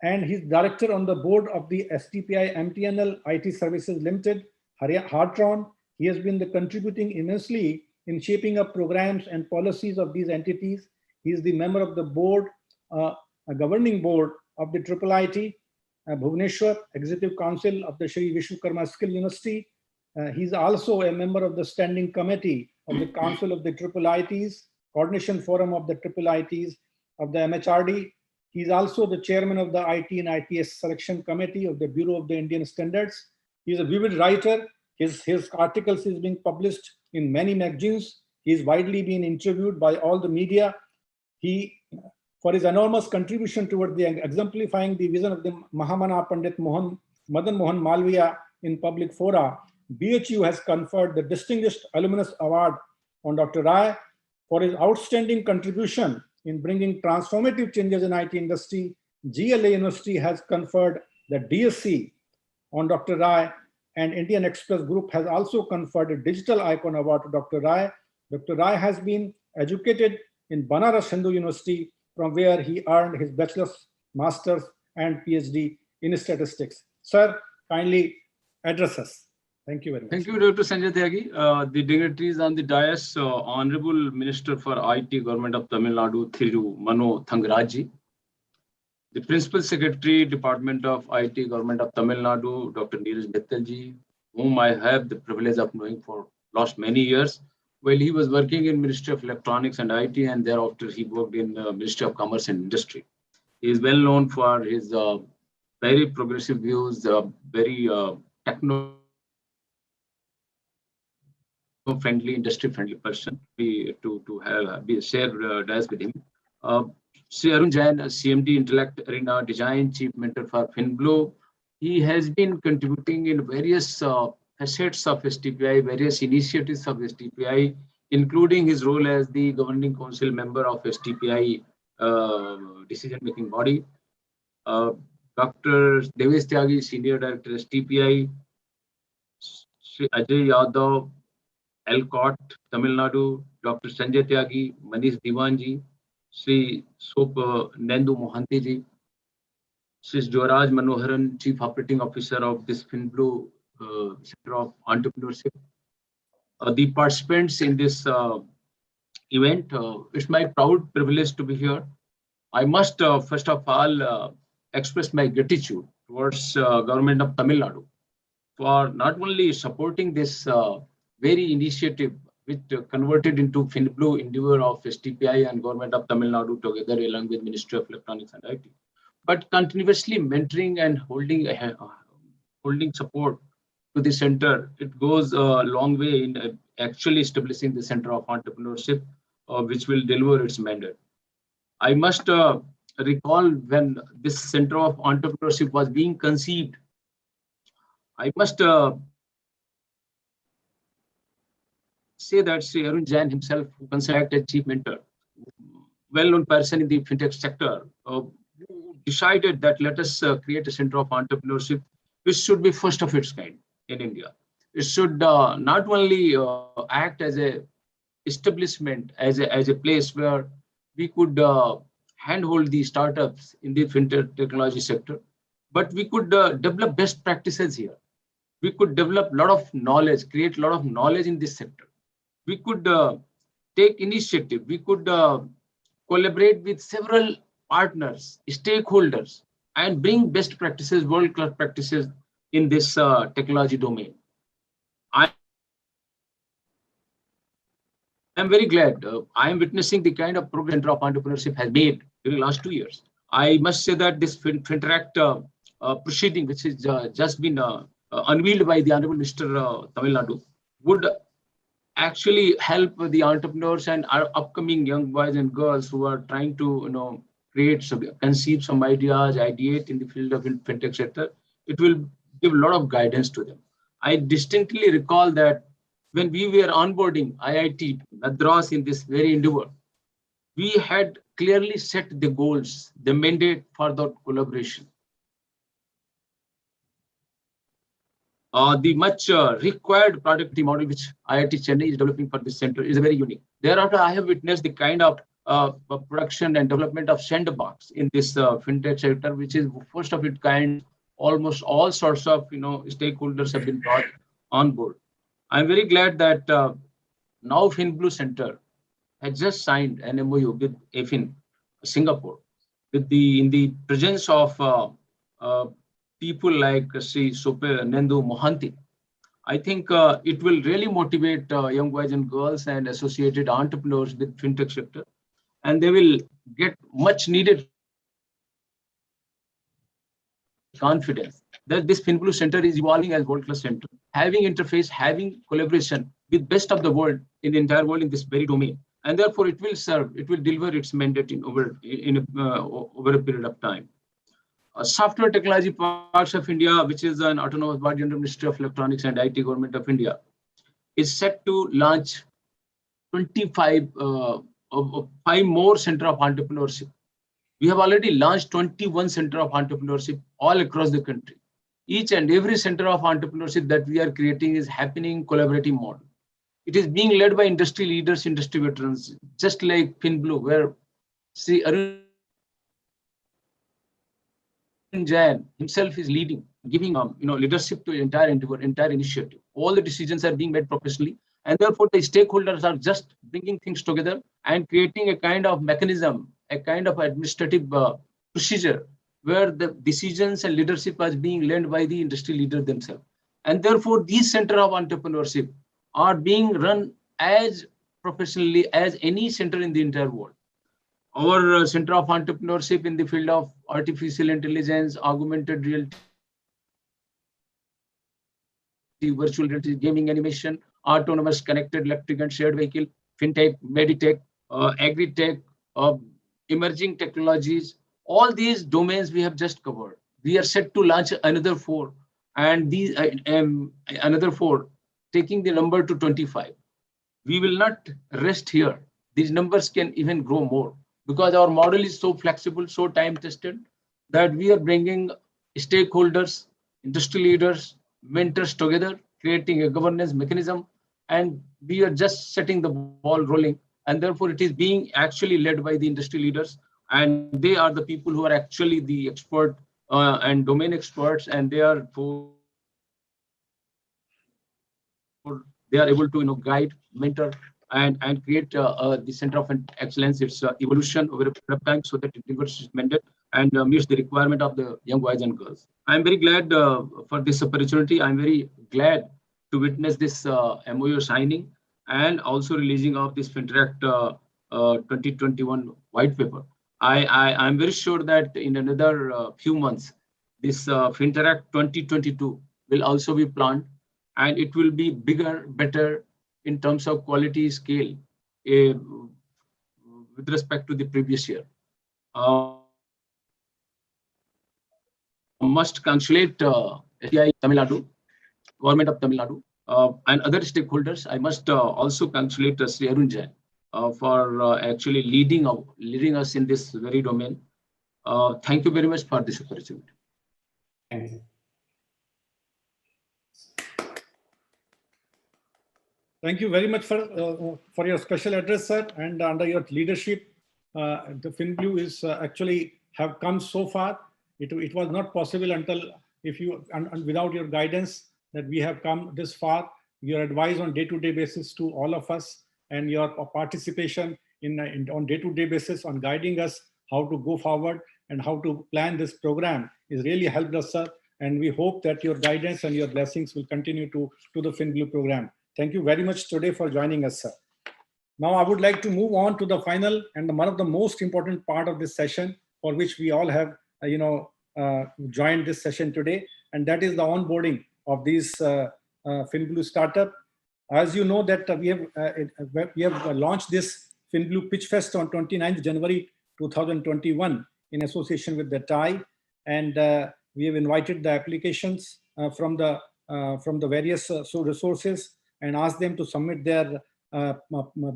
And he's director on the board of the STPI MTNL IT Services Limited, Hartron. He has been contributing immensely in shaping up programs and policies of these entities. He is the member of the board, a governing board of the IIIT, Bhubaneswar, Executive Council of the Shri Vishwakarma Skill University. He's also a member of the Standing Committee of the Council of the IIITs, Coordination Forum of the IIITs of the MHRD. He's also the chairman of the IT and ITS Selection Committee of the Bureau of the Indian Standards. He's a vivid writer. His articles is being published in many magazines. He's widely been interviewed by all the media. For his enormous contribution toward the exemplifying the vision of the Mahamana Pandit Madan Mohan Malviya in public fora, BHU has conferred the Distinguished Alumnus Award on Dr. Rai for his outstanding contribution in bringing transformative changes in IT industry. GLA University has conferred the DSC on Dr. Rai, and Indian Express Group has also conferred a Digital Icon Award to Dr. Rai. Dr. Rai has been educated in Banaras Hindu University, from where he earned his bachelor's, master's, and PhD in statistics. Sir, kindly address us. Thank you very much. Thank you, Dr. Sanjay Tyagi. The dignitaries on the dais, Honorable Minister for IT, Government of Tamil Nadu, Thiru Mano Thangraj, the Principal Secretary, Department of IT, Government of Tamil Nadu, Dr. Neeraj Mittal, whom I have the privilege of knowing for last many years. Well, he was working in Ministry of Electronics and IT, and thereafter he worked in Ministry of Commerce and Industry. He is well known for his very progressive views, very techno-friendly, industry-friendly person. To share dice with him. Sri Arun Jain, CMD Intellect Arena Design Chief Mentor for FinBlue. He has been contributing in various facets of STPI, various initiatives of STPI, including his role as the governing council member of STPI decision-making body. Dr. Devesh Tyagi, Senior Director STPI. Sri Ajay Yadav, Elcott, Tamil Nadu. Dr. Sanjay Tyagi, Manish Diwanji, Sri Sop Nendu Mohanty ji, Sri Joaraj Manoharan, Chief Operating Officer of this FinBlue Center of Entrepreneurship. The participants in this event, it's my proud privilege to be here. I must first of all express my gratitude towards Government of Tamil Nadu for not only supporting this very initiative which converted into FinBlue endeavor of STPI and Government of Tamil Nadu together along with Ministry of Electronics and IT, but continuously mentoring and holding support to the center. It goes a long way in actually establishing the Center of Entrepreneurship, which will deliver its mandate. I must recall when this Center of Entrepreneurship was being conceived, I must say that Sri Arun Jain himself, who considered as chief mentor, well-known person in the fintech sector, who decided that let us create a Center of Entrepreneurship, which should be first of its kind in India. It should not only act as a establishment as a place where we could handhold the startups in the fintech technology sector, but we could develop best practices here. We could develop a lot of knowledge, create a lot of knowledge in this sector. We could take initiative. We could collaborate with several partners, stakeholders, and bring best practices, world-class practices in this technology domain. I'm very glad I am witnessing the kind of progress Center of Entrepreneurship has made during the last 2 years. I must say that this FinTeract proceeding, which has just been unveiled by the Honorable Minister Tamil Nadu, would actually help the entrepreneurs and our upcoming young boys and girls who are trying to conceive some ideas, ideate in the field of fintech sector. It will give a lot of guidance to them. I distinctly recall that when we were onboarding IIT Madras in this very endeavor, we had clearly set the goals, the mandate for the collaboration. The much required productivity model which IIT Chennai is developing for this center is very unique. Thereafter, I have witnessed the kind of production and development of sandbox in this fintech sector, which is first of its kind. Almost all sorts of stakeholders have been brought on board. I'm very glad that now FinBlue Center has just signed an MOU with AFIN Singapore, with in the presence of people like Sri Sope Nendu Mohanty. I think it will really motivate young boys and girls and associated entrepreneurs with fintech sector, and they will get much needed confidence that this FinBlue Center is evolving as world-class center, having interface, having collaboration with best of the world in the entire world in this very domain, and therefore it will deliver its mandate over a period of time. Software Technology Parks of India, which is an autonomous body under Ministry of Electronics and IT Government of India, is set to launch 5 more Center of Entrepreneurship. We have already launched 21 Center of Entrepreneurship all across the country. Each and every Center of Entrepreneurship that we are creating is happening collaborative model. It is being led by industry leaders, industry veterans, just like FinBlue, where Sri Arun Jain himself is leading, giving leadership to the entire initiative. All the decisions are being made professionally, and therefore the stakeholders are just bringing things together and creating a kind of mechanism, a kind of administrative procedure where the decisions and leadership are being led by the industry leaders themselves. And therefore, these Center of Entrepreneurship are being run as professionally as any center in the entire world. Our Center of Entrepreneurship in the field of artificial intelligence, augmented reality, virtual reality, gaming, animation, autonomous connected electric and shared vehicle, fintech, meditech, agri-tech, emerging technologies, all these domains we have just covered. We are set to launch another 4, and these another 4, taking the number to 25. We will not rest here. These numbers can even grow more, because our model is so flexible, so time tested, that we are bringing stakeholders, industry leaders, mentors together, creating a governance mechanism, and we are just setting the ball rolling. And therefore, it is being actually led by the industry leaders, and they are the people who are actually the expert and domain experts, and they are able to guide, mentor, and create the Center of Excellence, its evolution over a period of time, so that it delivers its mandate and meets the requirement of the young boys and girls. I'm very glad for this opportunity. I'm very glad to witness this MOU signing and also releasing of this FinTeract 2021 white paper. I'm very sure that in another few months, this FinTeract 2022 will also be planned, and it will be bigger, better in terms of quality scale with respect to the previous year. Must congratulate SBI Tamil Nadu, Government of Tamil Nadu, and other stakeholders. I must also congratulate Sri Arun Jain for actually leading us in this very domain. Thank you very much for this opportunity. Thank you. Thank you very much for your special address, sir. And under your leadership, the FinBlue is actually have come so far. It was not possible until without your guidance that we have come this far. Your advice on day-to-day basis to all of us and your participation on day-to-day basis on guiding us how to go forward and how to plan this program is really helped us, sir. And we hope that your guidance and your blessings will continue to the FinBlue program. Thank you very much today for joining us, sir. Now, I would like to move on to the final and one of the most important part of this session for which we all have, joined this session today, and that is the onboarding of these FinBlue startup. As you know that we have launched this FinBlue Pitch Fest on 29th January 2021 in association with the TIE, and we have invited the applications from the various resources and asked them to submit their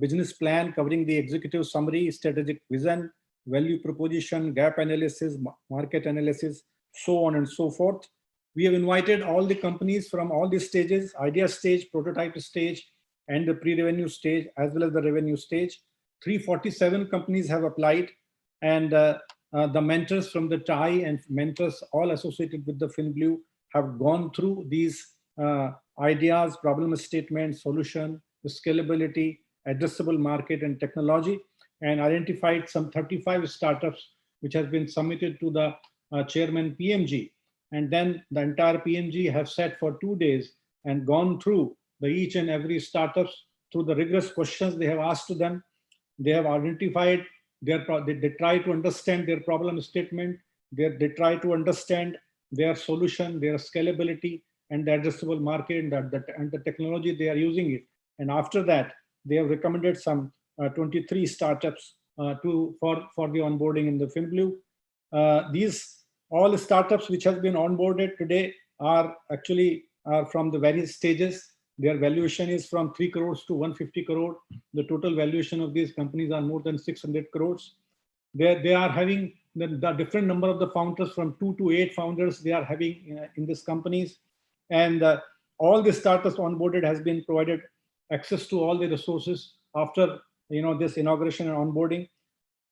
business plan covering the executive summary, strategic vision, value proposition, gap analysis, market analysis, so on and so forth. We have invited all the companies from all the stages, idea stage, prototype stage, and the pre-revenue stage, as well as the revenue stage. 347 companies have applied, and the mentors from the TIE and mentors all associated with the FinBlue have gone through these ideas, problem statement, solution, scalability, addressable market, and technology, and identified some 35 startups which has been submitted to the chairman PMG. And then the entire PMG have sat for 2 days and gone through each and every startups through the rigorous questions they have asked to them. They have identified they try to understand their problem statement. They try to understand their solution, their scalability, and the addressable market and the technology they are using it. And after that, they have recommended some 23 startups for the onboarding in the FinBlue. These all the startups which have been onboarded today are actually from the various stages. Their valuation is from 3 crores to 150 crore. The total valuation of these companies are more than 600 crores. They are having the different number of the founders, from 2 to 8 founders they are having in these companies. And all the startups onboarded has been provided access to all the resources after this inauguration and onboarding.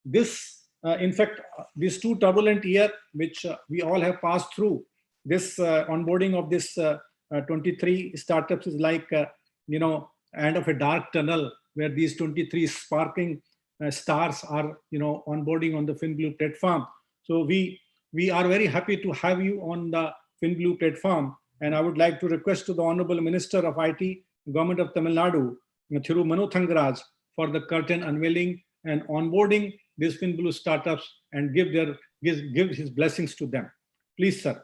This, in fact, these 2 turbulent years which we all have passed through, this onboarding of this 23 startups is like end of a dark tunnel where these 23 sparkling stars are onboarding on the FinBlue platform. So we are very happy to have you on the FinBlue platform, and I would like to request to the Honorable Minister of IT, Government of Tamil Nadu, Thiru Mano Thangaraj, for the curtain unveiling and onboarding these FinBlue startups and give his blessings to them. Please, sir.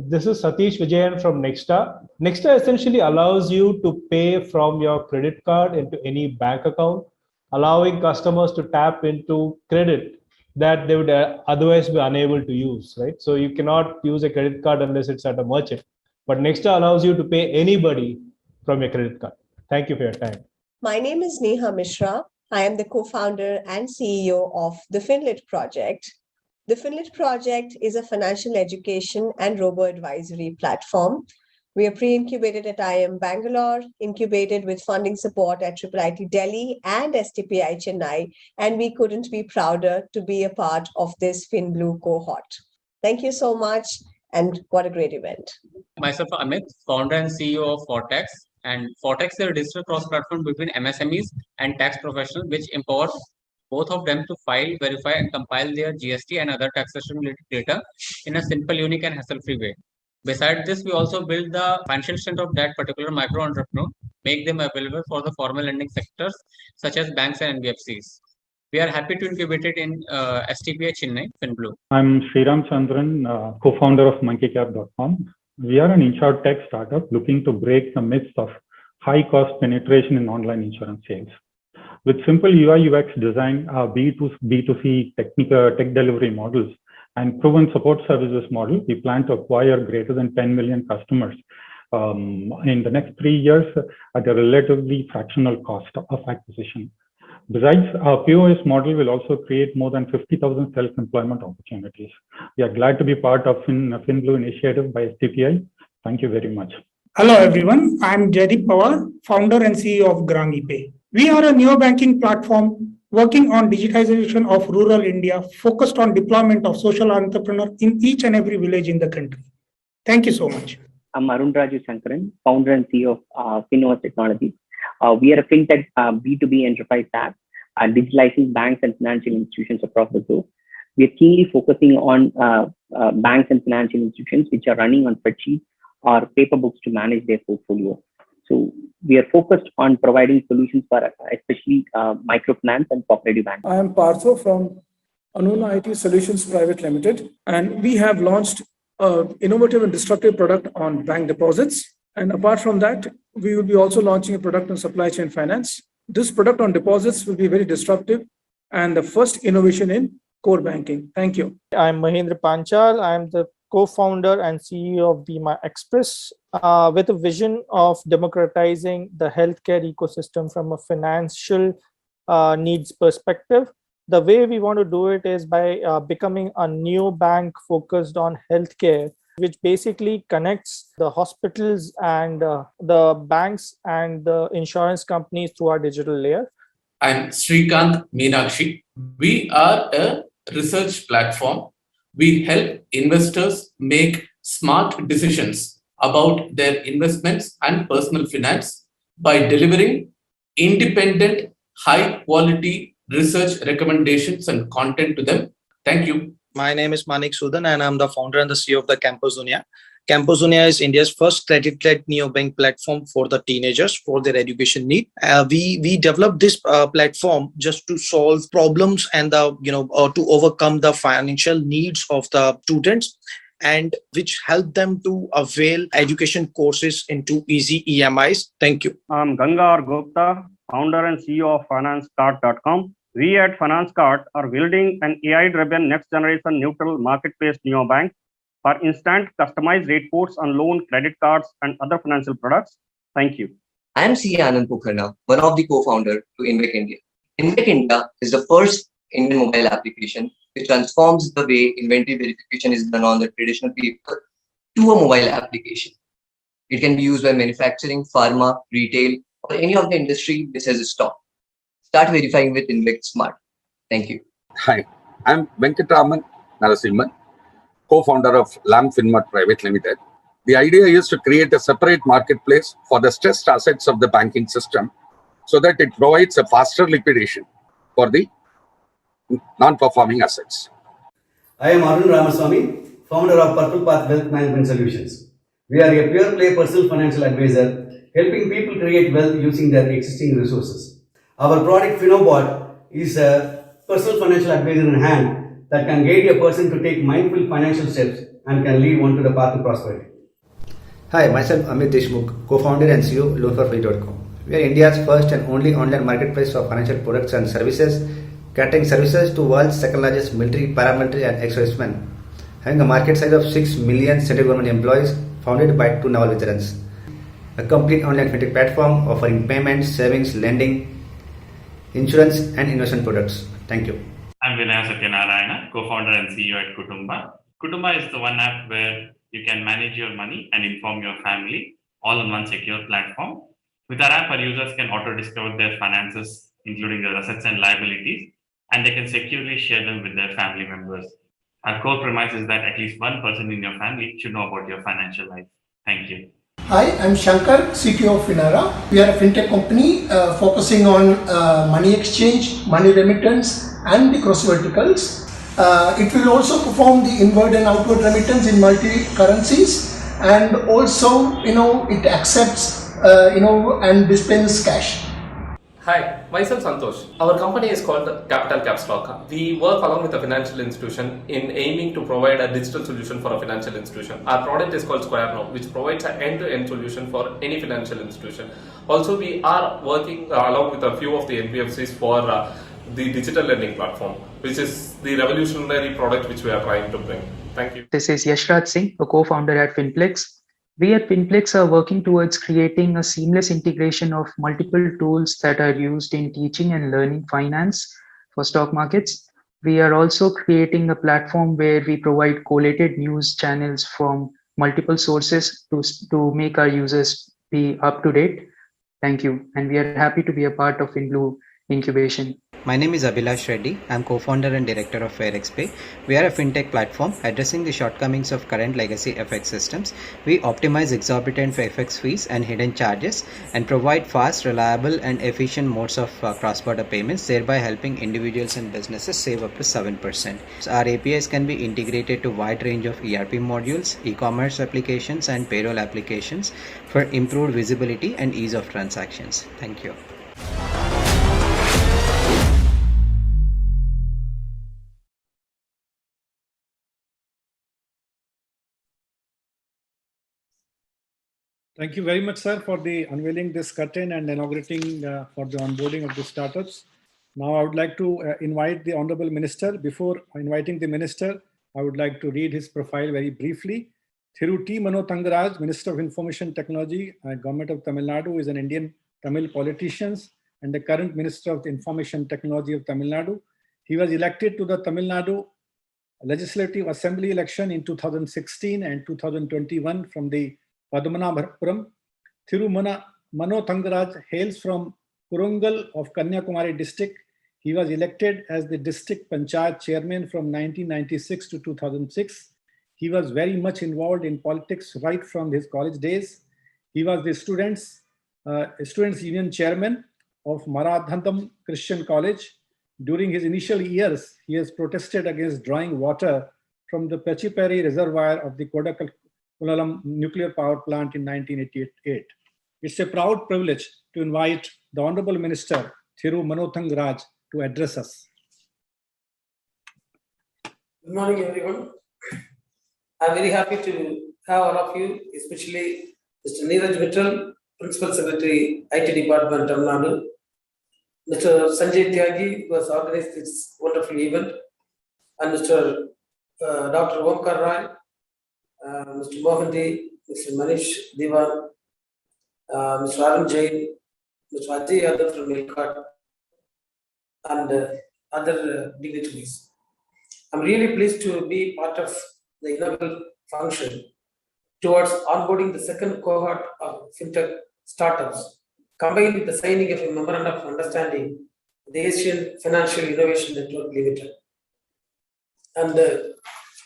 This is Satish Vijayan from Nexta. Nexta essentially allows you to pay from your credit card into any bank account, allowing customers to tap into credit that they would otherwise be unable to use, right? So you cannot use a credit card unless it's at a merchant, but Nexta allows you to pay anybody from your credit card. Thank you for your time. My name is Neha Mishra. I am the co-founder and CEO of the FinLit project. The FinLit project is a financial education and robo-advisory platform. We are pre-incubated at IIM Bangalore, incubated with funding support at IIIT Delhi and STPI Chennai, and we couldn't be prouder to be a part of this FinBlue cohort. Thank you so much. And what a great event. Myself, Amit, founder and CEO of Fortex. And Fortex is a digital cross-platform between MSMEs and tax professionals, which empowers both of them to file, verify, and compile their GST and other taxation-related data in a simple, unique, and hassle-free way. Besides this, we also build the financial strength of that particular micro-entrepreneur, make them available for the formal lending sectors, such as banks and NBFCs. We are happy to incubate it in STPI Chennai, FinBlue. I'm Sriram Chandran, co-founder of monkeycap.com. We are an insurtech startup looking to break the myths of high-cost penetration in online insurance sales. With simple UI UX design, B2C tech delivery models, and proven support services model, we plan to acquire greater than 10 million customers in the next 3 years at a relatively fractional cost of acquisition. Besides, our POS model will also create more than 50,000 self-employment opportunities. We are glad to be part of FinBlue initiative by STPI. Thank you very much. Hello everyone, I am Jaideep Pawar, founder and CEO of Grangi Pay. We are a neo-banking platform working on digitization of rural India, focused on deployment of social entrepreneurs in each and every village in the country. Thank you so much. I'm Arun Raju Sankaran, founder and CEO of FinOS Technologies. We are a fintech B2B enterprise app digitalizing banks and financial institutions across the globe. We are keenly focusing on banks and financial institutions which are running on spreadsheets or paper books to manage their portfolio. So we are focused on providing solutions for especially microfinance and cooperative banks. I am Partho from Anuna IT Solutions Private Limited, and we have launched an innovative and disruptive product on bank deposits. And apart from that, we will be also launching a product on supply chain finance. This product on deposits will be very disruptive and the first innovation in core banking. Thank you. I'm Mahendra Panchal. I'm the co-founder and CEO of Bima Express with a vision of democratizing the healthcare ecosystem from a financial needs perspective. The way we want to do it is by becoming a new bank focused on healthcare, which basically connects the hospitals and the banks and the insurance companies through our digital layer. I'm Srikanth Meenakshi. We are a research platform. We help investors make smart decisions about their investments and personal finance by delivering independent, high-quality research recommendations and content to them. Thank you. My name is Manik Sudan and I'm the founder and the CEO of the Campus Dunia. Campus Dunia is India's first credit-led neobank platform for the teenagers for their education need. We developed this platform just to solve problems and to overcome the financial needs of the students, and which help them to avail education courses into easy EMIs. Thank you. I'm Gangar Gupta, founder and CEO of FinanceCart.com. We at FinanceCart are building an AI-driven next-generation neutral marketplace neobank for instant customized rate quotes on loan, credit cards, and other financial products. Thank you. I am C. Anand Pokharna, one of the co-founders to Invec India. Invec India is the first Indian mobile application which transforms the way inventory verification is done on the traditional paper to a mobile application. It can be used by manufacturing, pharma, retail, or any of the industry which has a stock. Start verifying with Invec Smart. Thank you. Hi, I'm Venkatraman Narasimhan, co-founder of LAM Finmart Private Limited. The idea is to create a separate marketplace for the stressed assets of the banking system so that it provides a faster liquidation for the non-performing assets. I am Arun Ramaswamy, founder of Purple Path Wealth Management Solutions. We are a pure play personal financial advisor helping people create wealth using their existing resources. Our product FinoBot is a personal financial advisor in hand that can guide a person to take mindful financial steps and can lead one to the path to prosperity. Hi, myself Amit Deshmukh, co-founder and CEO LoaferFree.com. We are India's first and only online marketplace for financial products and services, catering services to world's second largest military, paramilitary and ex-servicemen, having a market size of 6 million central government employees, founded by 2 naval veterans. A complete online fintech platform offering payments, savings, lending, insurance and investment products. Thank you. I'm Vinaya Satyanarayana, co-founder and CEO at Kutumba. Kutumba is the one app where you can manage your money and inform your family all on one secure platform. With our app, our users can auto-discover their finances, including their assets and liabilities, and they can securely share them with their family members. Our core premise is that at least one person in your family should know about your financial life. Thank you. Hi, I'm Shankar, CTO of Finara. We are a fintech company focusing on money exchange, money remittance, and the cross verticals. It will also perform the inward and outward remittance in multi currencies, and also, it accepts, and dispense cash. Hi, myself Santosh. Our company is called Capital Capstock. We work along with a financial institution in aiming to provide a digital solution for a financial institution. Our product is called Square Now, which provides an end-to-end solution for any financial institution. Also, we are working along with a few of the NBFCs for the digital lending platform, which is the revolutionary product which we are trying to bring. Thank you. This is Yashraj Singh, a co-founder at FinPlex. We at FinPlex are working towards creating a seamless integration of multiple tools that are used in teaching and learning finance for stock markets. We are also creating a platform where we provide collated news channels from multiple sources to make our users be up to date. Thank you. And we are happy to be a part of FinBlue incubation. My name is Abhilash Reddy. I'm co-founder and director of FairXpay. We are a fintech platform addressing the shortcomings of current legacy FX systems. We optimize exorbitant FX fees and hidden charges and provide fast, reliable, and efficient modes of cross-border payments, thereby helping individuals and businesses save up to 7%. Our APIs can be integrated to a wide range of ERP modules, e-commerce applications, and payroll applications for improved visibility and ease of transactions. Thank you. Thank you very much, sir, for the unveiling this curtain and inaugurating for the onboarding of the startups. Now, I would like to invite the Honorable Minister. Before inviting the Minister, I would like to read his profile very briefly. Thiru T. Mano Thangaraj, Minister of Information Technology, Government of Tamil Nadu, is an Indian Tamil politician and the current Minister of Information Technology of Tamil Nadu. He was elected to the Tamil Nadu Legislative Assembly election in 2016 and 2021 from the Padmanabhapuram. Thiru Mano Thangaraj hails from Kurungal of Kanyakumari district. He was elected as the district Panchayat chairman from 1996 to 2006. He was very much involved in politics right from his college days. He was the Students' Union chairman of Maradhandam Christian College. During his initial years, he has protested against drawing water from the Pachiperi Reservoir of the Kodakkulam nuclear power plant in 1988. It's a proud privilege to invite the Honorable Minister, Thiru Mano Thangaraj, to address us. Good morning, everyone. I'm very happy to have all of you, especially Mr. Neeraj Mittal, Principal Secretary, IT Department, Tamil Nadu, Mr. Sanjay Tyagi, who has organized this wonderful event, and Mr. Dr. Omkar Rai, Mr. Mohanty, Mr. Manish Diwan, Mr. Arun Jain, Mr. Ajay Yadav from Elcott, and other dignitaries. I'm really pleased to be part of the inaugural function towards onboarding the second cohort of fintech startups, combined with the signing of a memorandum of understanding with the Asian Financial Innovation Network Limited. And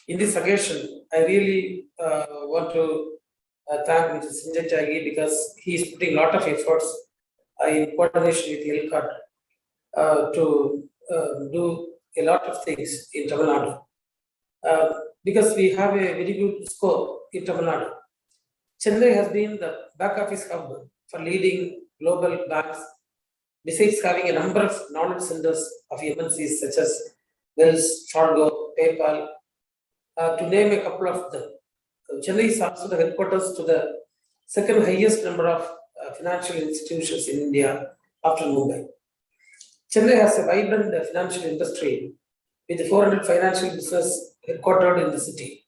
in this occasion, I really want to thank Mr. Sanjay Tyagi because he is putting a lot of efforts in coordination with Elcott to do a lot of things in Tamil Nadu. Because we have a very good scope in Tamil Nadu. Chennai has been the back office hub for leading global banks, besides having a number of knowledge centers of MNCs such as Wells, Fargo, PayPal, to name a couple of them. Chennai is also the headquarters to the second highest number of financial institutions in India after Mumbai. Chennai has a vibrant financial industry with 400 financial business headquartered in the city.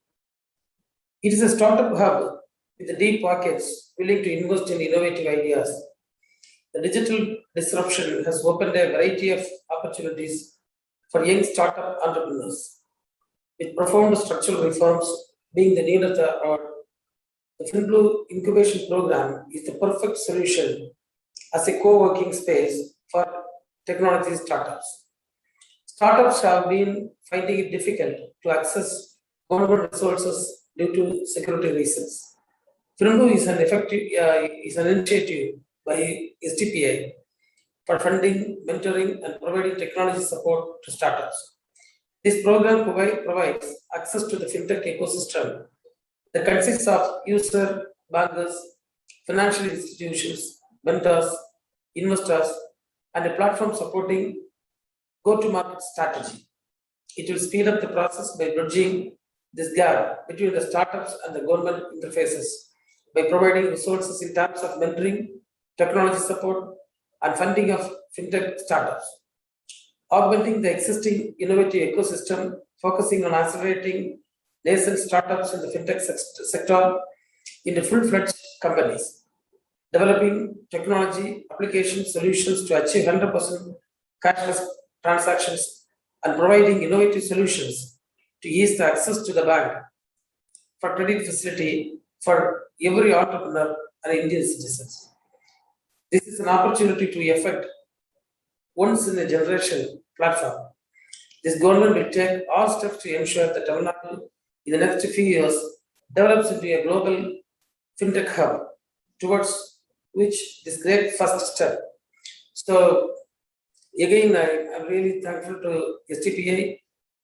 It is a startup hub with deep pockets willing to invest in innovative ideas. The digital disruption has opened a variety of opportunities for young startup entrepreneurs. With profound structural reforms being the need of the hour, the FinBlue incubation program is the perfect solution as a co-working space for technology startups. Startups have been finding it difficult to access government resources due to security reasons. FinBlue is an initiative by STPI for funding, mentoring, and providing technology support to startups. This program provides access to the fintech ecosystem that consists of user, bankers, financial institutions, mentors, investors, and a platform supporting go-to-market strategy. It will speed up the process by bridging this gap between the startups and the government interfaces by providing resources in terms of mentoring, technology support, and funding of fintech startups. Augmenting the existing innovative ecosystem, focusing on accelerating nascent startups in the fintech sector into full-fledged companies, developing technology application solutions to achieve 100% cashless transactions, and providing innovative solutions to ease the access to the bank for credit facility for every entrepreneur and Indian citizens. This is an opportunity to effect once in a generation platform. This government will take all steps to ensure that Tamil Nadu in the next few years develops into a global fintech hub, towards which this great first step. So again, I'm really thankful to STPA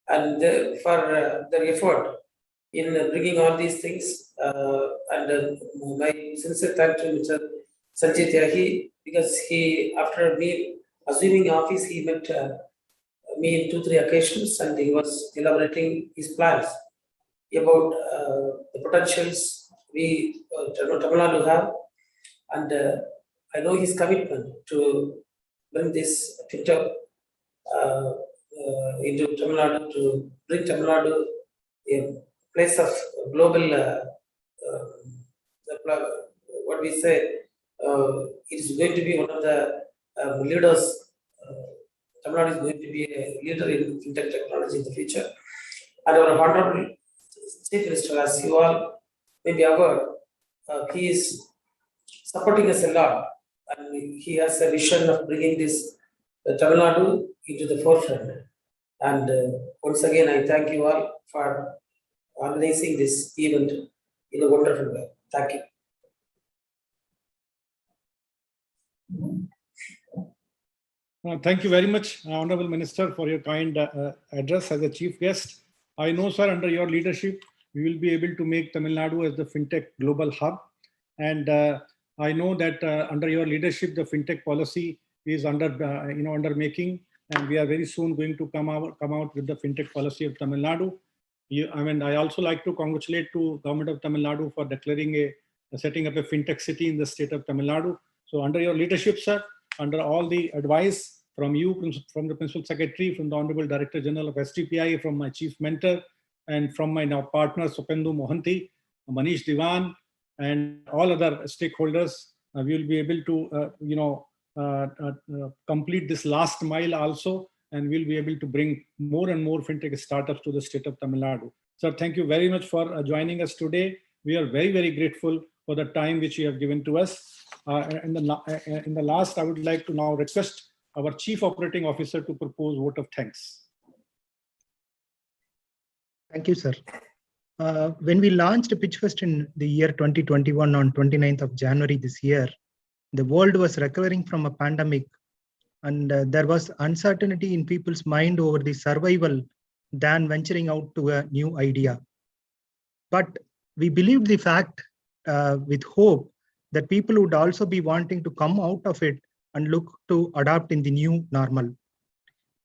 and for their effort in bringing all these things. And my sincere thanks to Mr. Sanjay Tyagi, because he, after me assuming office, he met me in 2-3 occasions, and he was elaborating his plans about the potentials we Tamil Nadu have, and I know his commitment to bring this fintech into Tamil Nadu, to bring Tamil Nadu a place of global, what we say, it is going to be one of the leaders. Tamil Nadu is going to be a leader in fintech technology in the future. And our Honorable Chief Minister, as you all may be aware, he is supporting us a lot, and he has a vision of bringing this Tamil Nadu into the forefront. And once again, I thank you all for organizing this event in a wonderful way. Thank you. Thank you very much, Honorable Minister, for your kind address as a chief guest. I know, sir, under your leadership, we will be able to make Tamil Nadu as the fintech global hub. And I know that under your leadership, the fintech policy is under making, and we are very soon going to come out with the fintech policy of Tamil Nadu. I also like to congratulate to government of Tamil Nadu for declaring setting up a fintech city in the state of Tamil Nadu. So under your leadership, sir, under all the advice from you, from the Principal Secretary, from the Honorable Director General of STPI, from my chief mentor, and from my now partner, Supendu Mohanty, Manish Diwan, and all other stakeholders, we will be able to, complete this last mile also, and we'll be able to bring more and more fintech startups to the state of Tamil Nadu. Sir, thank you very much for joining us today. We are very, very grateful for the time which you have given to us. In the last, I would like to now request our Chief Operating Officer to propose vote of thanks. Thank you, sir. When we launched PitchFest in the year 2021 on 29th of January this year, the world was recovering from a pandemic, and there was uncertainty in people's mind over the survival than venturing out to a new idea. But we believed the fact with hope that people would also be wanting to come out of it and look to adapt in the new normal.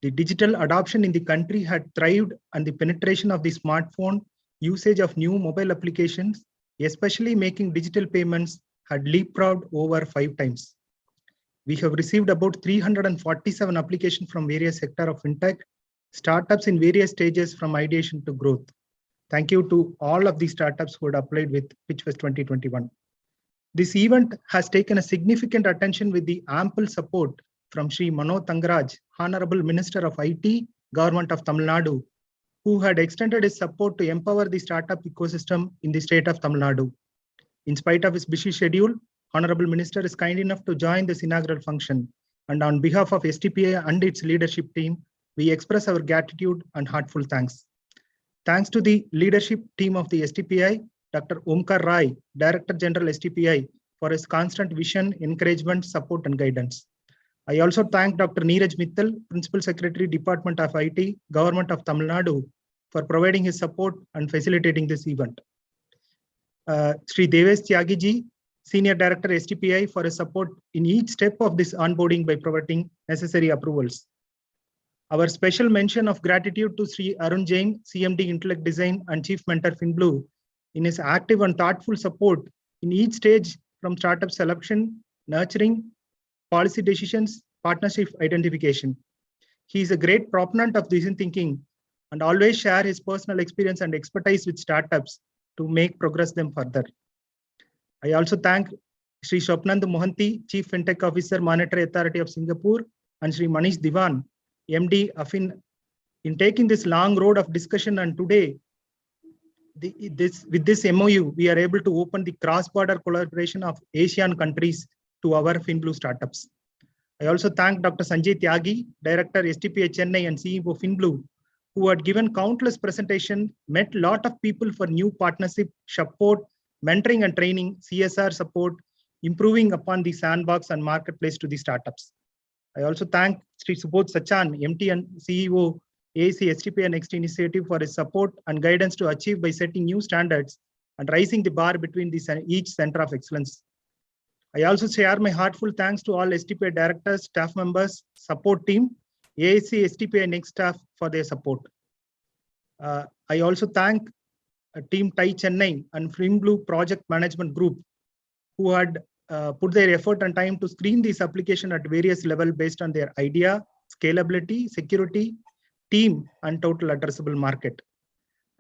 The digital adoption in the country had thrived, and the penetration of the smartphone, usage of new mobile applications, especially making digital payments, had leapfrogged over 5 times. We have received about 347 applications from various sectors of fintech, startups in various stages from ideation to growth. Thank you to all of these startups who had applied with PitchFest 2021. This event has taken a significant attention with the ample support from Shri Mano Thangaraj, Honorable Minister of IT, Government of Tamil Nadu, who had extended his support to empower the startup ecosystem in the state of Tamil Nadu. In spite of his busy schedule, Honorable Minister is kind enough to join this inaugural function. And on behalf of STPA and its leadership team, we express our gratitude and heartfelt thanks. Thanks to the leadership team of the STPI, Dr. Omkar Rai, Director General STPI, for his constant vision, encouragement, support, and guidance. I also thank Dr. Neeraj Mittal, Principal Secretary, Department of IT, Government of Tamil Nadu, for providing his support and facilitating this event. Sri Devesh Tyagiji, Senior Director STPI, for his support in each step of this onboarding by providing necessary approvals. Our special mention of gratitude to Sri Arun Jain, CMD Intellect Design and Chief Mentor FinBlue, in his active and thoughtful support in each stage from startup selection, nurturing, policy decisions, partnership identification. He is a great proponent of design thinking and always share his personal experience and expertise with startups to make progress them further. I also thank Sri Swapnand Mohanty, Chief FinTech Officer, Monetary Authority of Singapore, and Sri Manish Diwan, MD Affin, in taking this long road of discussion. And today, with this MOU, we are able to open the cross-border collaboration of Asian countries to our FinBlue startups. I also thank Dr. Sanjay Tyagi, Director STPI Chennai and CEO FinBlue, who had given countless presentations, met a lot of people for new partnership, support, mentoring and training, CSR support, improving upon the sandbox and marketplace to the startups. I also thank Sri Subodh Sachan, MT and CEO, AAC STPI Next Initiative, for his support and guidance to achieve by setting new standards and raising the bar between each center of excellence. I also share my heartfelt thanks to all STPI directors, staff members, support team, AAC STPI Next staff for their support. I also thank Team TAI Chennai and FinBlue Project Management Group, who had put their effort and time to screen this application at various levels based on their idea, scalability, security, team, and total addressable market.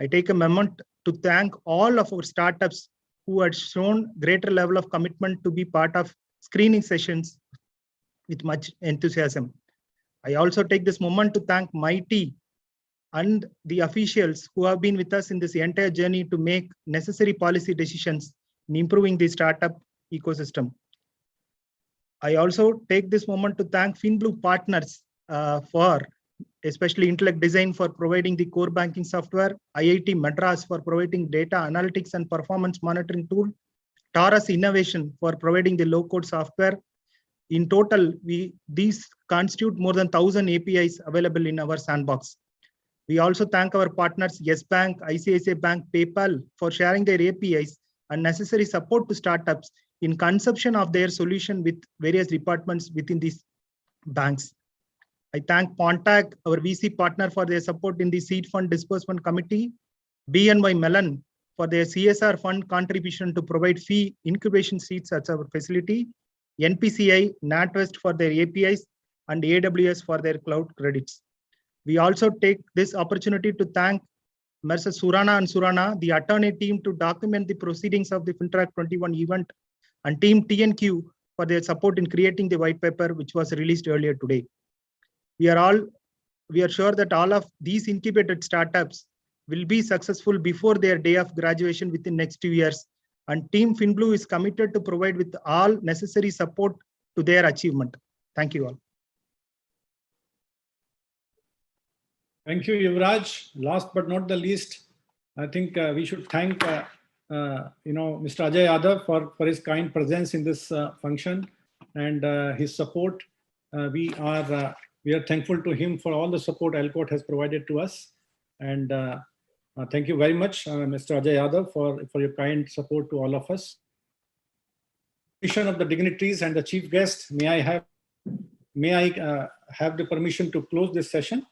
I take a moment to thank all of our startups who had shown greater level of commitment to be part of screening sessions with much enthusiasm. I also take this moment to thank my team and the officials who have been with us in this entire journey to make necessary policy decisions in improving the startup ecosystem. I also take this moment to thank FinBlue partners for especially Intellect Design for providing the core banking software, IIT Madras for providing data analytics and performance monitoring tool, Taurus Innovation for providing the low-code software. In total, these constitute more than 1,000 APIs available in our sandbox. We also thank our partners Yes Bank, ICICI Bank, PayPal for sharing their APIs and necessary support to startups in conception of their solution with various departments within these banks. I thank Pontac, our VC partner, for their support in the Seed Fund Disbursement Committee, BNY Mellon for their CSR fund contribution to provide fee incubation seats at our facility, NPCI, NatWest for their APIs, and AWS for their cloud credits. We also take this opportunity to thank Mercer Surana and Surana, the attorney team, to document the proceedings of the FinTrack 21 event, and Team TNQ for their support in creating the white paper, which was released earlier today. We are sure that all of these incubated startups will be successful before their day of graduation within next 2 years. And Team FinBlue is committed to provide with all necessary support to their achievement. Thank you all. Thank you, Yuvraj. Last but not the least, I think we should thank Mr. Ajay Yadav for his kind presence in this function and his support. We are thankful to him for all the support Alcott has provided to us. And thank you very much, Mr. Ajay Yadav, for your kind support to all of us. Permission of the dignitaries and the chief guest, may I have the permission to close this session?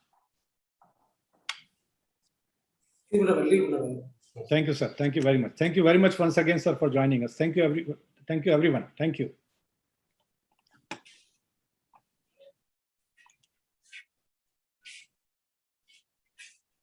Thank you, sir. Thank you very much. Thank you very much once again, sir, for joining us. Thank you, everyone. Thank you.